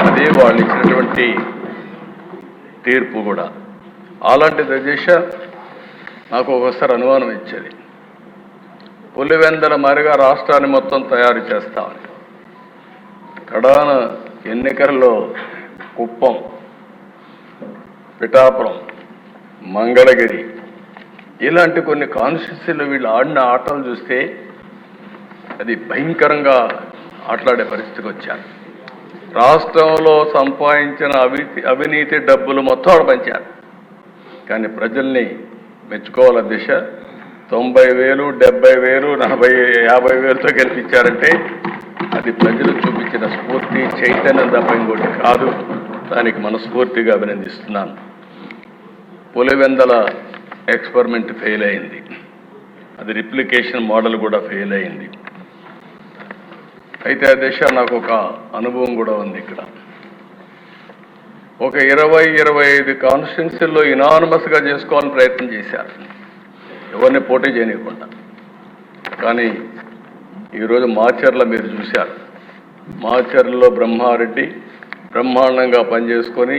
అదే వాళ్ళు ఇచ్చినటువంటి తీర్పు కూడా. అలాంటిది అధ్యక్ష నాకు ఒకసారి అనుమానం ఇచ్చేది, పులివెందుల మారిగా రాష్ట్రాన్ని మొత్తం తయారు చేస్తామని. కడాన ఎన్నికల్లో కుప్పం, పిఠాపురం, మంగళగిరి ఇలాంటి కొన్ని కాన్స్టిట్యూన్సీలు వీళ్ళు ఆడిన ఆటలు చూస్తే అది భయంకరంగా ఆటలాడే పరిస్థితికి వచ్చారు. రాష్ట్రంలో సంపాదించిన అవినీతి డబ్బులు మొత్తం పంచారు. కానీ ప్రజల్ని మెచ్చుకోవాల దిశ 90,000, 70,000, 40,000, 50,000తో గెలిపించారంటే అది ప్రజలు చూపించిన స్ఫూర్తి, చైతన్యం తప్ప ఇంకోటి కాదు. దానికి మనస్ఫూర్తిగా అభినందిస్తున్నాను. పులివెందుల ఎక్స్పెరిమెంట్ ఫెయిల్ అయింది. అది రిప్లికేషన్ మోడల్ కూడా ఫెయిల్ అయింది. అయితే ఆ దేశ నాకు ఒక అనుభవం కూడా ఉంది. ఇక్కడ ఒక 20-25 కాన్స్టిట్యున్సీల్లో ఇనానమస్గా చేసుకోవాలని ప్రయత్నం చేశారు, ఎవరిని పోటీ చేయనివ్వకుండా. కానీ ఈరోజు మాచర్ల మీరు చూశారు. మాచర్లలో బ్రహ్మారెడ్డి బ్రహ్మాండంగా పనిచేసుకొని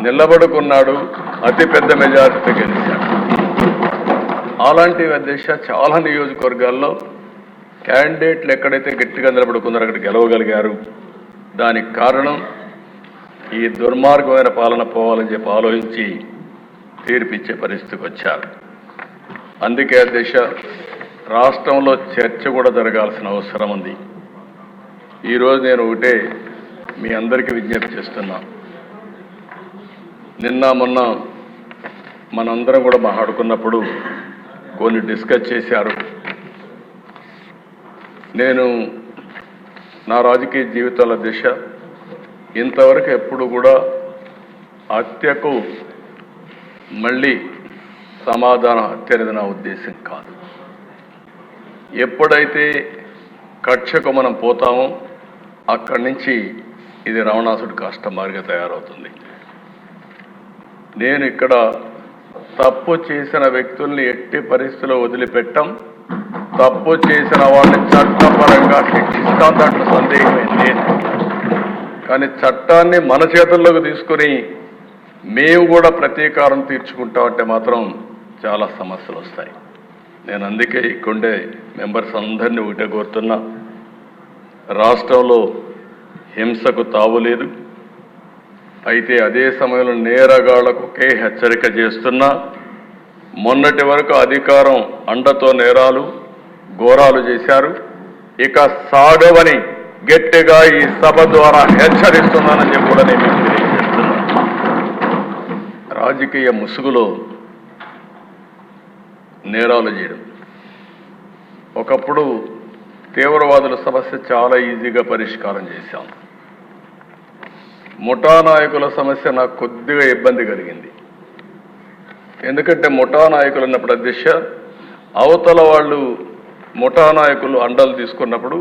నిలబడుకున్నాడు, అతిపెద్ద మెజారిటీతో గెలిచాడు. అలాంటి అధ్యక్ష చాలా నియోజకవర్గాల్లో క్యాండిడేట్లు ఎక్కడైతే గట్టిగా నిలబడుకున్నారో అక్కడ గెలవగలిగారు. దానికి కారణం ఈ దుర్మార్గమైన పాలన పోవాలని చెప్పి ఆలోచించి తీర్పిచ్చే పరిస్థితికి వచ్చారు. అందుకే అధ్యక్ష రాష్ట్రంలో చర్చ కూడా జరగాల్సిన అవసరం ఉంది. ఈరోజు నేను ఒకటే మీ అందరికీ విజ్ఞప్తి చేస్తున్నా. నిన్న మొన్న మనందరం కూడా మాట్లాడుకున్నప్పుడు కొన్ని డిస్కస్ చేశారు. నేను నా రాజకీయ జీవితాల దిశ ఇంతవరకు ఎప్పుడు కూడా హత్యకు మళ్ళీ సమాధానం హత్య అనేది నా ఉద్దేశం కాదు. ఎప్పుడైతే కక్షకు మనం పోతామో అక్కడి నుంచి ఇది రావణాసుడి కష్టమారిగా తయారవుతుంది. నేను ఇక్కడ తప్పు చేసిన వ్యక్తుల్ని ఎట్టి పరిస్థితుల్లో వదిలిపెట్టం. తప్పు చేసిన వాళ్ళని చట్టపరంగా శిక్షిస్తాం, దాంట్లో సందేహమే లేదు. కానీ చట్టాన్ని మన చేతుల్లోకి తీసుకుని మేము కూడా ప్రతీకారం తీర్చుకుంటామంటే మాత్రం చాలా సమస్యలు వస్తాయి. నేను అందుకే ఇక్కడే మెంబర్స్ అందరినీ ఒకటే కోరుతున్నా, రాష్ట్రంలో హింసకు తావులేదు. అయితే అదే సమయంలో నేరగాళ్లకు ఒకే హెచ్చరిక చేస్తున్నా, మొన్నటి వరకు అధికారం అండతో నేరాలు ఘోరాలు చేశారు, ఇక సాగవని గట్టిగా ఈ సభ ద్వారా హెచ్చరిస్తున్నానని చెప్పి కూడా నేను తెలియజేస్తున్నా. రాజకీయ ముసుగులో నేరాలు చేయడం, ఒకప్పుడు తీవ్రవాదుల సమస్య చాలా ఈజీగా పరిష్కారం చేశాం. ముఠా నాయకుల సమస్య నాకు కొద్దిగా ఇబ్బంది కలిగింది. ఎందుకంటే ముఠా నాయకులు ఉన్నప్పుడు అధ్యక్ష, అవతల వాళ్ళు ముఠా నాయకులు అండలు తీసుకున్నప్పుడు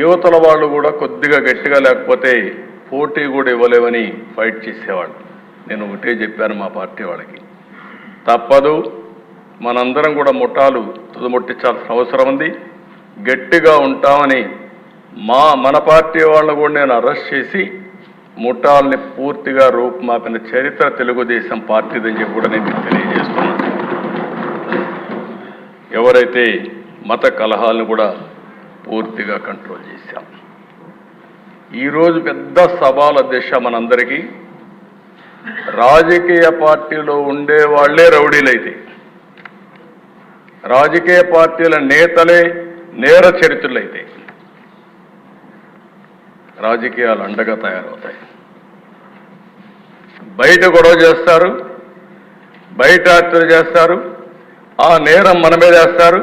యువతల వాళ్ళు కూడా కొద్దిగా గట్టిగా లేకపోతే పోటీ కూడా ఇవ్వలేమని ఫైట్ చేసేవాళ్ళు. నేను ఒకటే చెప్పాను మా పార్టీ వాళ్ళకి, తప్పదు, మనందరం కూడా ముఠాలు తుదముట్టించాల్సిన అవసరం ఉంది, గట్టిగా ఉంటామని మన పార్టీ వాళ్ళని కూడా నేను అరెస్ట్ చేసి ముఠాల్ని పూర్తిగా రూపుమాపిన చరిత్ర తెలుగుదేశం పార్టీదని చెప్పి కూడా నేను తెలియజేస్తున్నాను. ఎవరైతే మత కలహాలను కూడా పూర్తిగా కంట్రోల్ చేశాం. ఈరోజు పెద్ద సవాల్ అధ్యక్ష మనందరికీ, రాజకీయ పార్టీలో ఉండే వాళ్లే రౌడీలైతే, రాజకీయ పార్టీల నేతలే నేర చరిత్రలైతే రాజకీయాలు అండగా తయారవుతాయి. బయట గొడవ చేస్తారు, బయట హత్యలు చేస్తారు, ఆ నేరం మన మీద వేస్తారు,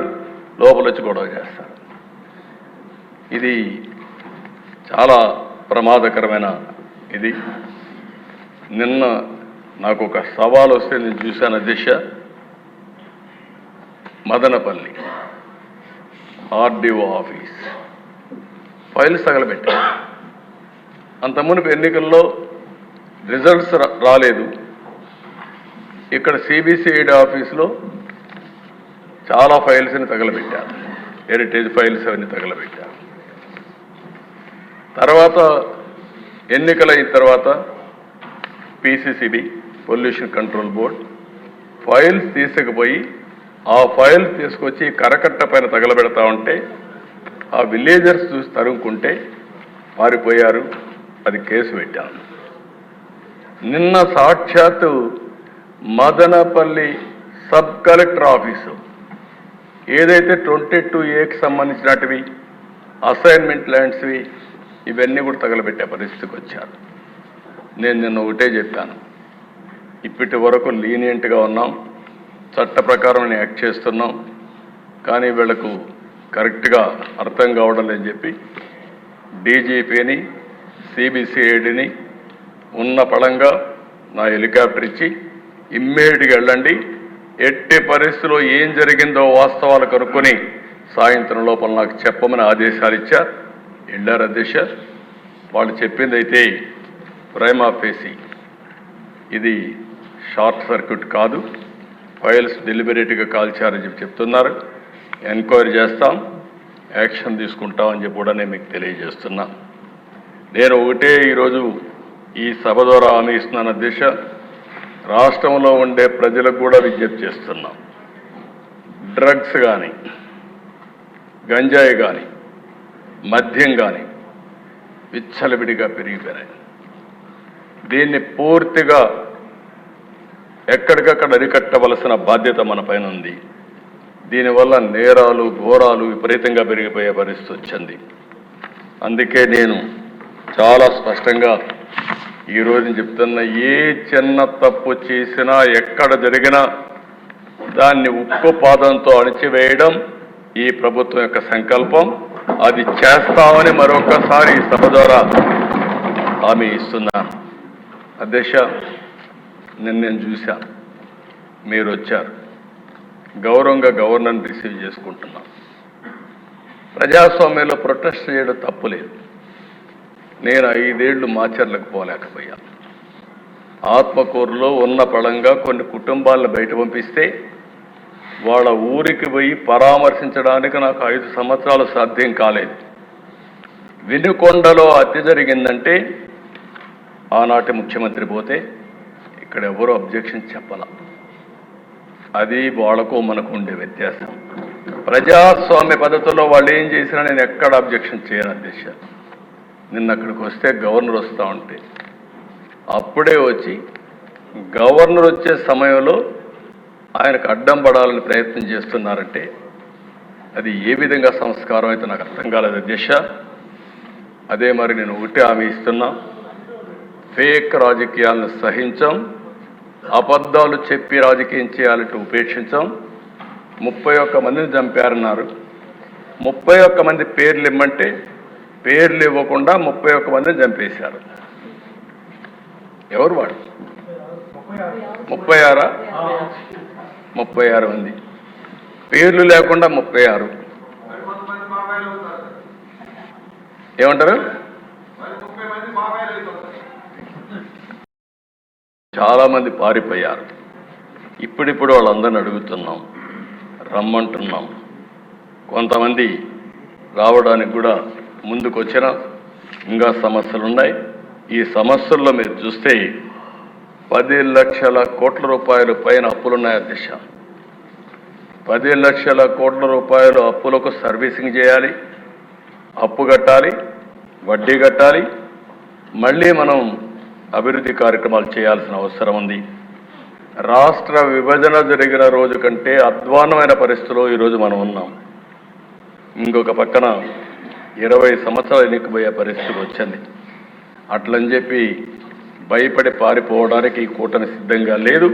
లోపల వచ్చి గొడవ చేస్తారు. ఇది చాలా ప్రమాదకరమైన ఇది. నిన్న నాకు ఒక సవాల్ వస్తే నేను చూశాను అధ్యక్ష, మదనపల్లి ఆర్డీఓ ఆఫీస్ ఫైల్స్ తగలబెట్టారు. అంత మునుపు ఎన్నికల్లో రిజల్ట్స్ రాలేదు. ఇక్కడ సిబిసిఐడి ఆఫీసులో చాలా ఫైల్స్ని తగలబెట్టారు, హెరిటేజ్ ఫైల్స్ అవన్నీ తగలబెట్టారు. తర్వాత ఎన్నికలైన తర్వాత పిసిసిబి పొల్యూషన్ కంట్రోల్ బోర్డ్ ఫైల్స్ తీసుకుపోయి ఆ ఫైల్స్ తీసుకొచ్చి కరకట్ట పైన తగలబెడతా ఉంటే ఆ విలేజర్స్ చూసి తరుముకుంటే పారిపోయారు. అది కేసు పెట్టాను. నిన్న సాక్షాత్తు మదనపల్లి సబ్ కలెక్టర్ ఆఫీసు ఏదైతే 22A సంబంధించినటివి అసైన్మెంట్ ల్యాండ్స్వి ఇవన్నీ కూడా తగలబెట్టే పరిస్థితికి వచ్చారు. నేను నిన్న ఒకటే చెప్పాను, ఇప్పటి వరకు లీనియంట్గా ఉన్నాం, చట్ట ప్రకారం యాక్ట్ చేస్తున్నాం, కానీ వీళ్లకు కరెక్ట్గా అర్థం కావడం లేదని చెప్పి డీజీపీని సిబిసిఐడిని ఉన్న పళంగా నా హెలికాప్టర్ ఇచ్చి ఇమ్మీడియట్గా వెళ్ళండి, ఎట్టి పరిస్థితిలో ఏం జరిగిందో వాస్తవాలు కనుక్కొని సాయంత్రం లోపల నాకు చెప్పమని ఆదేశాలు ఇచ్చారు. వెళ్ళారు అధ్యక్ష. వాళ్ళు చెప్పింది అయితే ప్రైమా ఫేసి ఇది షార్ట్ సర్క్యూట్ కాదు, ఫైల్స్ డెలిబరేట్గా కాల్చారని చెప్పి చెప్తున్నారు. ఎంక్వైరీ చేస్తాం, యాక్షన్ తీసుకుంటామని చెప్పి కూడా నేను మీకు తెలియజేస్తున్నా. నేను ఒకటే ఈరోజు ఈ సభ ద్వారా హామీ ఇస్తున్నాను అధ్యక్ష, రాష్ట్రంలో ఉండే ప్రజలకు కూడా విజ్ఞప్తి చేస్తున్నాం. డ్రగ్స్ కానీ, గంజాయి కానీ, మద్యం కానీ విచ్చలవిడిగా పెరిగిపోయినాయి. దీన్ని పూర్తిగా ఎక్కడికక్కడ అరికట్టవలసిన బాధ్యత మన పైన ఉంది. దీనివల్ల నేరాలు ఘోరాలు విపరీతంగా పెరిగిపోయే పరిస్థితి వచ్చింది. అందుకే నేను చాలా స్పష్టంగా ఈరోజు చెప్తున్నా, ఏ చిన్న తప్పు చేసినా ఎక్కడ జరిగినా దాన్ని ఉక్కు పాదంతో అణిచివేయడం ఈ ప్రభుత్వం యొక్క సంకల్పం. అది చేస్తామని మరొకసారి ఈ సభ ద్వారా హామీ ఇస్తున్నాను. అధ్యక్ష, నేను చూశాను, మీరు వచ్చారు, గౌరవంగా గవర్నర్ని రిసీవ్ చేసుకుంటున్నాం. ప్రజాస్వామ్యంలో ప్రొటెస్ట్ చేయడం తప్పులేదు. నేను 5 ఏళ్లు మాచర్లకు పోలేకపోయాను. ఆత్మకూరులో ఉన్న పళంగా కొన్ని కుటుంబాలను బయట పంపిస్తే వాళ్ళ ఊరికి పోయి పరామర్శించడానికి నాకు 5 సంవత్సరాలు సాధ్యం కాలేదు. వినుకొండలో హత్య జరిగిందంటే ఆనాటి ముఖ్యమంత్రి పోతే ఇక్కడ ఎవరూ అబ్జెక్షన్ చెప్పాల. అది వాళ్ళకు మనకు ఉండే వ్యత్యాసం. ప్రజాస్వామ్య పద్ధతుల్లో వాళ్ళు ఏం చేసినా నేను ఎక్కడ అబ్జెక్షన్ చేయను అధ్యక్ష. నిన్న అక్కడికి వస్తే గవర్నర్ వస్తూ ఉంటే అప్పుడే వచ్చి గవర్నర్ వచ్చే సమయంలో ఆయనకు అడ్డం పడాలని ప్రయత్నం చేస్తున్నారంటే అది ఏ విధంగా సంస్కారం అయితే నాకు అర్థం కాలేదు అధ్యక్ష. అదే మరి నేను ఒకటి హామీ ఇస్తున్నా, ఫేక్ రాజకీయాలను సహించాం, అబద్ధాలు చెప్పి రాజకీయం చేయాలంటే ఉపేక్షించాం. 31 మందిని చంపారన్నారు. 31 మంది పేర్లు ఇమ్మంటే పేర్లు ఇవ్వకుండా 31 మందిని చంపేశారు. ఎవరు వాడు? 36 36 మంది పేర్లు లేకుండా 36. ఏమంటారు? చాలా మంది పారిపోయారు. ఇప్పుడిప్పుడు వాళ్ళందరిని అడుగుతున్నాం, రమ్మంటున్నాం. కొంతమంది రావడానికి కూడా ముందుకు వచ్చిన ఇంకా సమస్యలు ఉన్నాయి. ఈ సమస్యల్లో మీరు చూస్తే 10 లక్షల కోట్ల రూపాయలు పైన అప్పులున్నాయి అధ్యక్ష. 10 లక్షల కోట్ల రూపాయలు అప్పులకు సర్వీసింగ్ చేయాలి, అప్పు కట్టాలి, వడ్డీ కట్టాలి, మళ్ళీ మనం అభివృద్ధి కార్యక్రమాలు చేయాల్సిన అవసరం ఉంది. రాష్ట్ర విభజన జరిగిన రోజు కంటే అధ్వాన్నమైన పరిస్థితిలో ఈరోజు మనం ఉన్నాం. ఇంకొక పక్కన 20 సంవత్సరాలు ఎన్నికపోయే పరిస్థితి వచ్చింది. అట్లని చెప్పి భయపడి పారిపోవడానికి ఈ కూటమి సిద్ధంగా లేదు.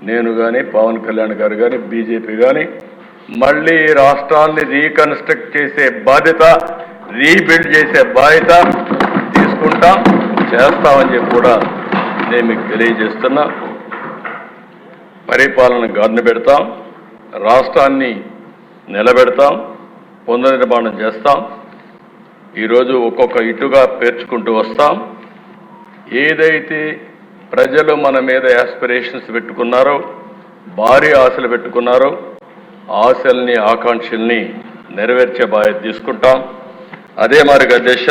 నేను కానీ, పవన్ కళ్యాణ్ గారు కానీ, బీజేపీ కానీ మళ్ళీ రాష్ట్రాన్ని రీకన్స్ట్రక్ట్ చేసే బాధ్యత, రీబిల్డ్ చేసే బాధ్యత తీసుకుంటాం, చేస్తామని చెప్పి కూడా నేను మీకు తెలియజేస్తున్నా. పరిపాలన గాడిన పెడతాం, రాష్ట్రాన్ని నిలబెడతాం, పునర్నిర్మాణం చేస్తాం. ఈరోజు ఒక్కొక్క ఇటుగా పేర్చుకుంటూ వస్తాం. ఏదైతే ప్రజలు మన మీద యాస్పిరేషన్స్ పెట్టుకున్నారో, భారీ ఆశలు పెట్టుకున్నారో, ఆశల్ని ఆకాంక్షల్ని నెరవేర్చే బాధ్యత తీసుకుంటాం. అదే మరి అధ్యక్ష,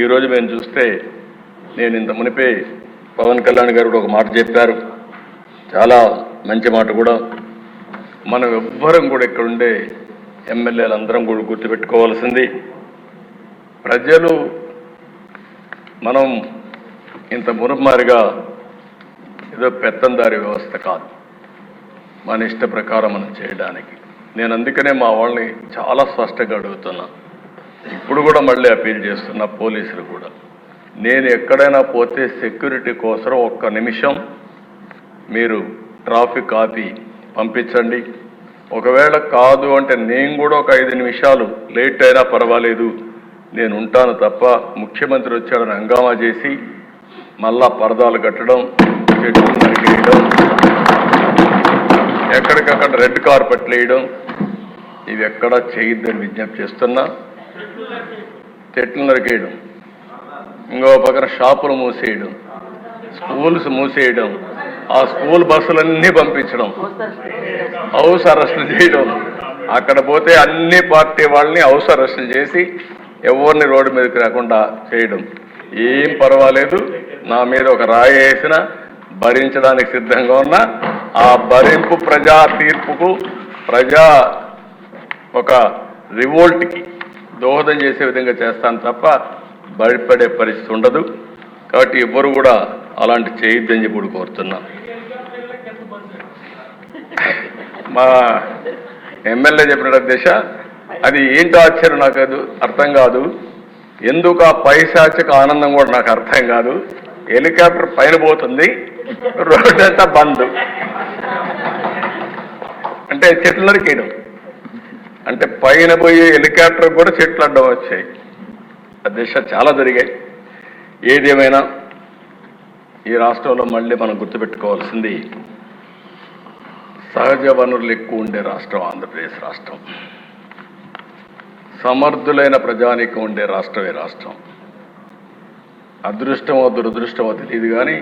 ఈరోజు మేము చూస్తే నేను ఇంత మునిపే పవన్ కళ్యాణ్ గారు కూడా ఒక మాట చెప్పారు, చాలా మంచి మాట కూడా. మనం ఎవ్వరం కూడా ఇక్కడ ఉండే ఎమ్మెల్యేలు అందరం కూడా గుర్తుపెట్టుకోవాల్సింది, ప్రజలు మనం ఇంత మురుమారిగా ఏదో పెత్తందారి వ్యవస్థ కాదు, మన ఇష్ట ప్రకారం మనం చేయడానికి. నేను అందుకనే మా వాళ్ళని చాలా స్పష్టంగా అడుగుతున్నా, ఇప్పుడు కూడా మళ్ళీ అపీల్ చేస్తున్నా పోలీసులు కూడా. నేను ఎక్కడైనా పోతే సెక్యూరిటీ కోసం 1 నిమిషం మీరు ట్రాఫిక్ ఆపి పంపించండి. ఒకవేళ కాదు అంటే నేను కూడా ఒక 5 నిమిషాలు లేట్ అయినా పర్వాలేదు, నేను ఉంటాను తప్ప ముఖ్యమంత్రి వచ్చాడని హంగామా చేసి మళ్ళా పరదాలు కట్టడం, చెట్లు నరికేయడం, ఎక్కడికక్కడ రెడ్ కార్పెట్లు వేయడం, ఇవి ఎక్కడా చేయొద్దని విజ్ఞప్తి చేస్తున్నా. చెట్లు నరికేయడం, ఇంకో పక్కన షాపులు మూసేయడం, స్కూల్స్ మూసేయడం, ఆ స్కూల్ బస్సులన్నీ పంపించడం, హౌస్ అరెస్టులు చేయడం, అక్కడ పోతే అన్ని పార్టీ వాళ్ళని హౌస్ అరెస్టులు చేసి ఎవరిని రోడ్డు మీదకి రాకుండా చేయడం. ఏం పర్వాలేదు, నా మీద ఒక రాయి వేసినా భరించడానికి సిద్ధంగా ఉన్నా. ఆ భరింపు ప్రజా తీర్పుకు, ప్రజా ఒక రివోల్ట్కి దోహదం చేసే విధంగా చేస్తాను తప్ప భయపడే పరిస్థితి ఉండదు. కాబట్టి ఎవ్వరు కూడా అలాంటి చేయొద్దని చెప్పి కోరుతున్నా. మా ఎమ్మెల్యే చెప్పిన అధ్యక్ష, అది ఏంటో ఆశ్చర్యం నాకు అది అర్థం కాదు. ఎందుకు ఆ పైశాచిక ఆనందం కూడా నాకు అర్థం కాదు. హెలికాప్టర్ పైన పోతుంది, రోడ్డు అంతా బంద్, అంటే చెట్లు నరికేయడం, అంటే పైన పోయి హెలికాప్టర్ కూడా చెట్లు అడ్డం వచ్చాయి. అధ్యక్ష చాలా జరిగాయి. ఏదేమైనా ఈ రాష్ట్రంలో మళ్ళీ మనం గుర్తుపెట్టుకోవాల్సింది, సహజ వనరులు ఎక్కువ ఉండే రాష్ట్రం ఆంధ్రప్రదేశ్ రాష్ట్రం. సమర్థులైన ప్రజానీకం ఉండే రాష్ట్రమే రాష్ట్రం. అదృష్టమో దురదృష్టమో తెలియదు కానీ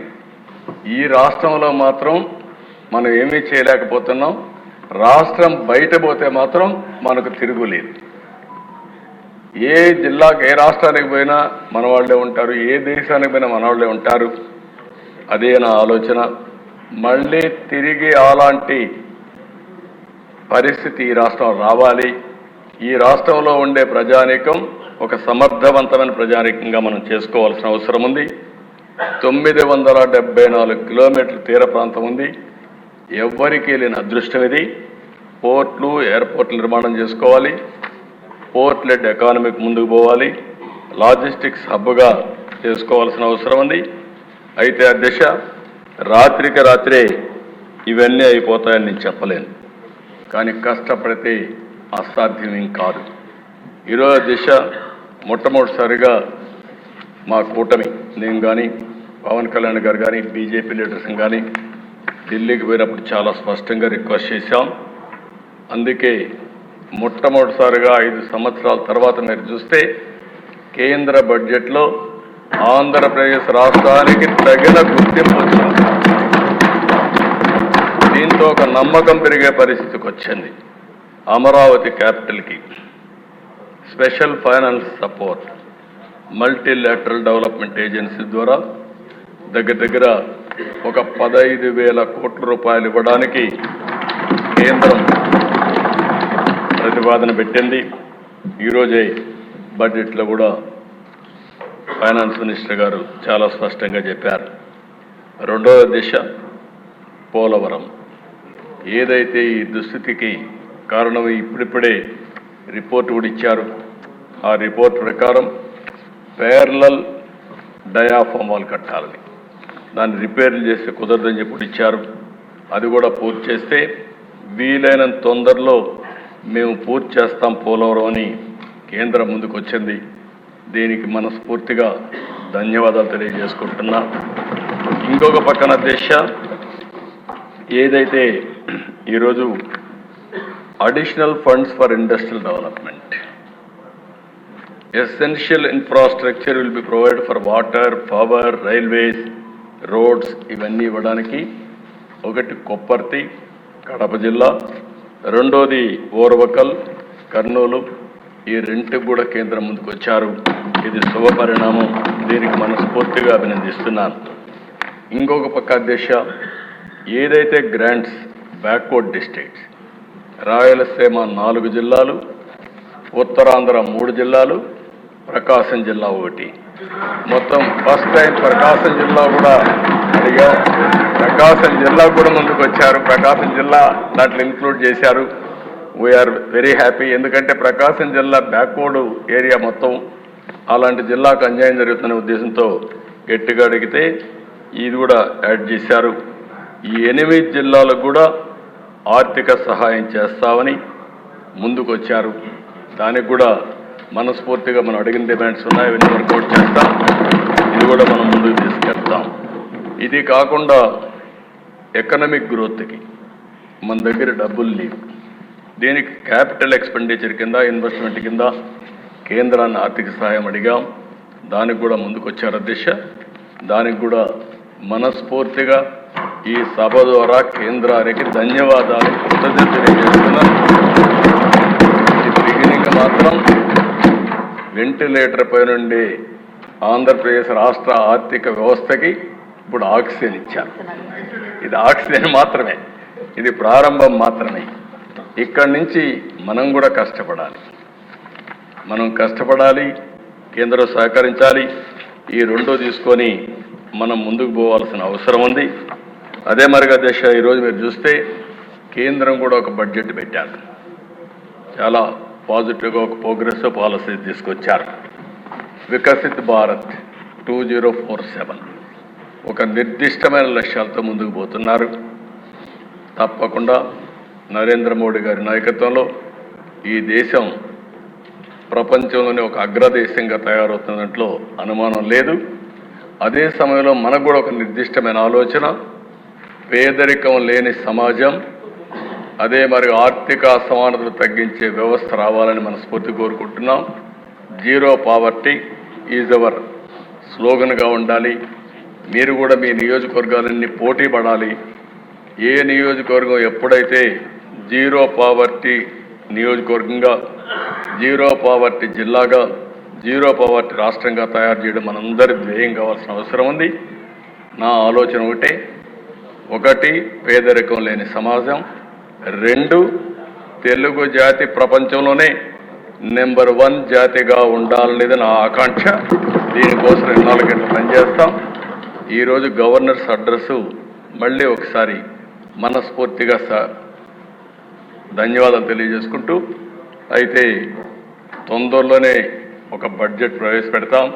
ఈ రాష్ట్రంలో మాత్రం మనం ఏమీ చేయలేకపోతున్నాం. రాష్ట్రం బయట పోతే మాత్రం మనకు తిరుగులేదు. ఏ జిల్లాకు, ఏ రాష్ట్రానికి పోయినా మన వాళ్ళే ఉంటారు, ఏ దేశానికి పోయినా మన వాళ్ళే ఉంటారు. అదే నా ఆలోచన. మళ్ళీ తిరిగి అలాంటి పరిస్థితి ఈ రాష్ట్రం రావాలి. ఈ రాష్ట్రంలో ఉండే ప్రజానీకం ఒక సమర్థవంతమైన ప్రజానీకంగా మనం చేసుకోవాల్సిన అవసరం ఉంది. 974 కిలోమీటర్ల తీర ప్రాంతం ఉంది. ఎవ్వరికీ లేని అదృష్టం ఇది. పోర్ట్లు, ఎయిర్పోర్ట్లు నిర్మాణం చేసుకోవాలి, పోర్ట్ లెడ్ ఎకానమీకి ముందుకు పోవాలి, లాజిస్టిక్స్ హబ్గా చేసుకోవాల్సిన అవసరం ఉంది. అయితే అధ్యక్ష, రాత్రికి రాత్రే ఇవన్నీ అయిపోతాయని నేను చెప్పలేను, కానీ కష్టపడితే అసాధ్యం ఏం కాదు. ఈరోజు అధ్యక్ష, మొట్టమొదటిసారిగా మా కూటమి, నేను కానీ పవన్ కళ్యాణ్ గారు కానీ బీజేపీ లీడర్స్ కానీ ఢిల్లీకి పోయినప్పుడు చాలా స్పష్టంగా రిక్వెస్ట్ చేశాం. అందుకే మొట్టమొదటిసారిగా 5 సంవత్సరాల తర్వాత మీరు చూస్తే కేంద్ర బడ్జెట్లో ఆంధ్రప్రదేశ్ రాష్ట్రానికి తగిన గుర్తింపు వచ్చింది. దీంతో ఒక నమ్మకం పెరిగే పరిస్థితికి వచ్చింది. అమరావతి క్యాపిటల్కి special finance support multilateral development agency ద్వారా దగ్గర ఒక 15,000 కోట్ల రూపాయలు ఇవ్వడానికి కేంద్రం ప్రతిపాదన పెట్టింది. ఈరోజే బడ్జెట్లో కూడా ఫైనాన్స్ మినిస్టర్ గారు చాలా స్పష్టంగా చెప్పారు. రెండవ దిశ పోలవరం. ఏదైతే ఈ దుస్థితికి కారణం ఇప్పుడిప్పుడే రిపోర్ట్ కూడా ఇచ్చారు. ఆ రిపోర్ట్ ప్రకారం ప్యారలల్ డయాఫామ్ వాల్ కట్టాలని, దాన్ని రిపేర్లు చేస్తే కుదరదని చెప్పి ఇచ్చారు. అది కూడా పూర్తి చేస్తే వీలైనంత తొందరలో మేము పూర్తి చేస్తాం పోలవరం అని కేంద్రం ముందుకు వచ్చింది. దీనికి మనస్ఫూర్తిగా ధన్యవాదాలు తెలియజేసుకుంటున్నా. ఇంకొక పక్కన దిశ ఏదైతే ఈరోజు additional funds for industrial development, essential infrastructure will be provide for water, power, railways, roads ఇవన్నీ ఇవ్వడానికి ఒకటి కొప్పర్తి కడప జిల్లా, రెండోది ఓర్వకల్ కర్నూలు, ఈ రెండుకి కూడా కేంద్రం ముందుకు వచ్చారు. ఇది శుభ పరిణామం. దీనికి మనస్ఫూర్తిగా అభినందిస్తున్నాను. ఇంకొక పక్క దిశ ఏదైతే గ్రాంట్స్ బ్యాక్వర్డ్ డిస్ట్రిక్ట్స్, రాయలసీమ 4 జిల్లాలు, ఉత్తరాంధ్ర 3 జిల్లాలు, ప్రకాశం జిల్లా 1, మొత్తం ఫస్ట్ టైం ప్రకాశం జిల్లా కూడా అడిగా. ప్రకాశం జిల్లా కూడా ముందుకు వచ్చారు. ప్రకాశం జిల్లా దాంట్లో ఇంక్లూడ్ చేశారు. We are very happy. ఎందుకంటే ప్రకాశం జిల్లా బ్యాక్వర్డ్ ఏరియా మొత్తం, అలాంటి జిల్లాకు అన్యాయం జరుగుతున్న ఉద్దేశంతో గట్టిగా అడిగితే ఇది కూడా యాడ్ చేశారు. ఈ 8 జిల్లాలకు కూడా ఆర్థిక సహాయం చేస్తామని ముందుకు వచ్చారు. దానికి కూడా మనస్ఫూర్తిగా మనం అడిగిన డిమాండ్స్ ఉన్నాయి, ఇవన్నీ వర్కౌట్ చేస్తాం. ఇది కూడా మనం ముందుకు తీసుకెళ్తాం. ఇది కాకుండా ఎకనామిక్ గ్రోత్కి మన దగ్గర డబ్బులు లేవు. దీనికి క్యాపిటల్ ఎక్స్పెండిచర్ కింద, ఇన్వెస్ట్మెంట్ కింద కేంద్రాన్ని ఆర్థిక సహాయం అడిగాం. దానికి కూడా ముందుకు వచ్చారు అధ్యక్ష. దానికి కూడా మనస్ఫూర్తిగా ఈ సభ ద్వారా కేంద్రానికి ధన్యవాదాలు, కృతజ్ఞతలు తెలియజేస్తున్నాను. బిగినింగ్ మాత్రం వెంటిలేటర్ పై నుండి ఆంధ్రప్రదేశ్ రాష్ట్ర ఆర్థిక వ్యవస్థకి ఇప్పుడు ఆక్సిజన్ ఇచ్చారు. ఇది ఆక్సిజన్ మాత్రమే, ఇది ప్రారంభం మాత్రమే. ఇక్కడి నుంచి మనం కూడా కష్టపడాలి, కేంద్రం సహకరించాలి. ఈ రెండో తీసుకొని మనం ముందుకు పోవాల్సిన అవసరం ఉంది. అదే మరిగా దశ ఈరోజు మీరు చూస్తే కేంద్రం కూడా ఒక బడ్జెట్ పెట్టారు. చాలా పాజిటివ్గా ఒక ప్రోగ్రెస్ పాలసీ తీసుకొచ్చారు. వికసిత్ భారత్ 2047 ఒక నిర్దిష్టమైన లక్ష్యాలతో ముందుకు పోతున్నారు. తప్పకుండా నరేంద్ర మోడీ గారి నాయకత్వంలో ఈ దేశం ప్రపంచంలోనే ఒక అగ్రదేశంగా తయారవుతున్న దాంట్లో అనుమానం లేదు. అదే సమయంలో మనకు కూడా ఒక నిర్దిష్టమైన ఆలోచన, పేదరికం లేని సమాజం, అదే మరి ఆర్థిక అసమానతలు తగ్గించే వ్యవస్థ రావాలని మనస్ఫూర్తి కోరుకుంటున్నాం. జీరో పావర్టీ ఈజ్ అవర్ స్లోగన్గా ఉండాలి. మీరు కూడా మీ నియోజకవర్గాలన్నీ పోటీ పడాలి. ఏ నియోజకవర్గం ఎప్పుడైతే జీరో పావర్టీ నియోజకవర్గంగా, జీరో పావర్టీ జిల్లాగా, జీరో పావర్టీ రాష్ట్రంగా తయారు చేయడం మనందరి ధ్యేయం కావాల్సిన అవసరం ఉంది. నా ఆలోచన ఒకటి పేదరికం లేని సమాజం, 2 తెలుగు జాతి ప్రపంచంలోనే నెంబర్ 1 జాతిగా ఉండాలనేది నా ఆకాంక్ష. దీనికోసం 4 గంటలు పనిచేస్తాం. ఈరోజు గవర్నర్స్ అడ్రస్ మళ్ళీ ఒకసారి మనస్ఫూర్తిగా ధన్యవాదాలు తెలియజేసుకుంటూ, అయితే తొందరలోనే ఒక బడ్జెట్ ప్రవేశపెడతాం.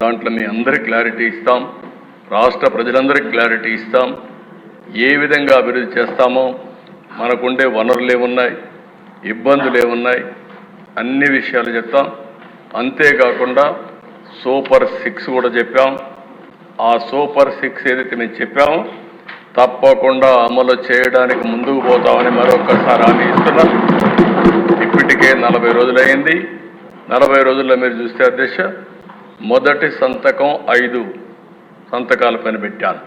దాంట్లో మీ అందరికీ క్లారిటీ ఇస్తాం, రాష్ట్ర ప్రజలందరికీ క్లారిటీ ఇస్తాం. ఏ విధంగా అభివృద్ధి చేస్తామో, మనకుండే వనరులు ఏమున్నాయి, ఇబ్బందులు ఏమున్నాయి, అన్ని విషయాలు చెప్తాం. అంతేకాకుండా సూపర్ 6 కూడా చెప్పాం. ఆ సూపర్ 6 ఏదైతే మేము చెప్పామో తప్పకుండా అమలు చేయడానికి ముందుకు పోతామని మరొకసారి హామీ ఇస్తున్నాం. ఇప్పటికే 40 రోజులైంది. 40 రోజుల్లో మీరు చూస్తే అధ్యక్ష మొదటి సంతకం 5 సంతకాల పైన పెట్టాను.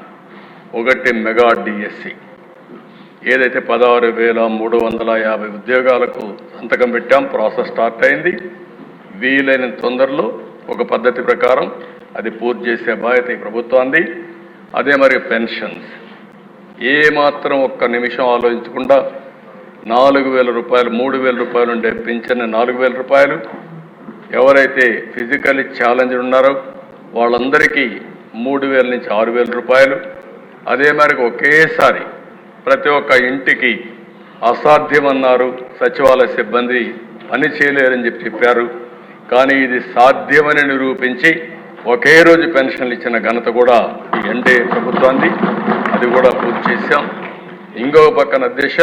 ఒకటి మెగా డిఎస్సి ఏదైతే 16,350 ఉద్యోగాలకు సంతకం పెట్టాం. ప్రాసెస్ స్టార్ట్ అయింది. వీలైన తొందరలో ఒక పద్ధతి ప్రకారం అది పూర్తి చేసే బాధ్యత ఈ ప్రభుత్వాన్ని. అదే మరి పెన్షన్స్ ఏమాత్రం ఒక్క నిమిషం ఆలోచించకుండా 4,000 రూపాయలు 3,000 రూపాయలు ఉండే పింఛన్ 4,000 రూపాయలు, ఎవరైతే ఫిజికల్లీ ఛాలెంజ్ ఉన్నారో వాళ్ళందరికీ 3,000 నుంచి 6,000 రూపాయలు. అదే మరి ఒకేసారి ప్రతి ఒక్క ఇంటికి అసాధ్యమన్నారు సచివాలయ సిబ్బంది, పని చేయలేరని చెప్పారు. కానీ ఇది సాధ్యమని నిరూపించి ఒకే రోజు పెన్షన్లు ఇచ్చిన ఘనత కూడా ఈ ఎన్డీఏ ప్రభుత్వాన్ని. అది కూడా పూర్తి చేశాం. ఇంకో పక్కన దిశ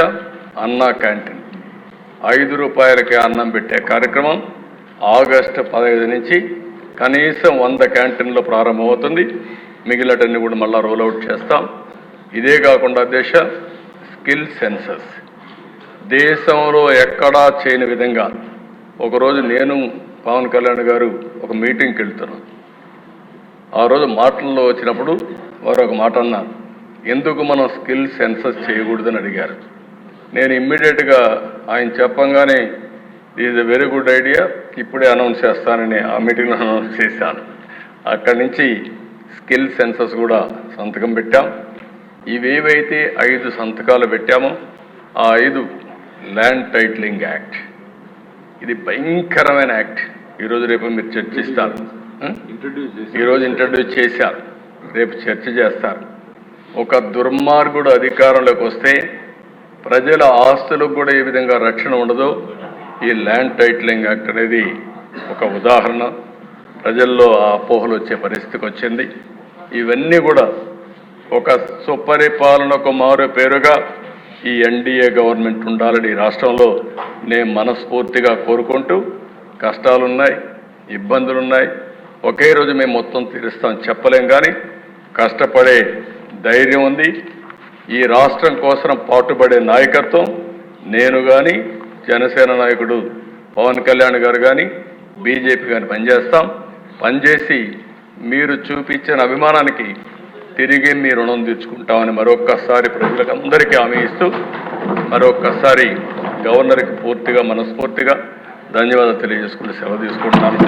అన్నా క్యాంటీన్ 5 రూపాయలకే అన్నం పెట్టే కార్యక్రమం ఆగస్టు 15 నుంచి కనీసం 100 క్యాంటీన్లో ప్రారంభమవుతుంది. మిగిలినటన్ని కూడా మళ్ళీ రోల్అవుట్ చేస్తాం. ఇదే కాకుండా దేశ స్కిల్ సెన్సస్ దేశంలో ఎక్కడా చేయని విధంగా ఒకరోజు నేను పవన్ కళ్యాణ్ గారు ఒక మీటింగ్కి వెళ్తున్నాను. ఆ రోజు మాటల్లో వచ్చినప్పుడు వారు ఒక మాట అన్నారు, ఎందుకు మనం స్కిల్ సెన్సస్ చేయకూడదని అడిగారు. నేను ఇమ్మీడియట్గా ఆయన చెప్పంగానే is a very good idea, ఇప్పుడే అనౌన్స్ చేస్తానని ఆ మీటింగ్లో అనౌన్స్ చేశాను. అక్కడి నుంచి స్కిల్ సెన్సస్ కూడా సంతకం పెట్టాం. ఇవేవైతే 5 సంతకాలు పెట్టామో ఆ 5 ల్యాండ్ టైటిలింగ్ యాక్ట్, ఇది భయంకరమైన యాక్ట్. ఈరోజు రేపు మీరు చర్చిస్తారు. ఈరోజు ఇంట్రడ్యూస్ చేశారు, రేపు చర్చ చేస్తారు. ఒక దుర్మార్గుడు అధికారంలోకి వస్తే ప్రజల ఆస్తులకు కూడా ఏ విధంగా రక్షణ ఉండదో ఈ ల్యాండ్ టైటిలింగ్ యాక్ట్ అనేది ఒక ఉదాహరణ. ప్రజల్లో ఆ అపోహలు వచ్చే పరిస్థితికి వచ్చింది. ఇవన్నీ కూడా ఒక సుపరిపాలనకు మారు పేరుగా ఈ ఎన్డీఏ గవర్నమెంట్ ఉండాలని ఈ రాష్ట్రంలో నేను మనస్ఫూర్తిగా కోరుకుంటూ, కష్టాలున్నాయి, ఇబ్బందులున్నాయి, ఒకే రోజు మేము మొత్తం తీరుస్తాం చెప్పలేం, కానీ కష్టపడే ధైర్యం ఉంది. ఈ రాష్ట్రం కోసం పాటుపడే నాయకత్వం నేను కానీ, జనసేన నాయకుడు పవన్ కళ్యాణ్ గారు కానీ, బీజేపీ కానీ పనిచేసి మీరు చూపించిన అభిమానానికి తిరిగి మీ రుణం తీర్చుకుంటామని మరొక్కసారి ప్రజలకు అందరికీ హామీ ఇస్తూ మరొక్కసారి గవర్నర్కి పూర్తిగా మనస్ఫూర్తిగా ధన్యవాదాలు తెలియజేసుకుంటూ సెలవు తీసుకుంటున్నాను.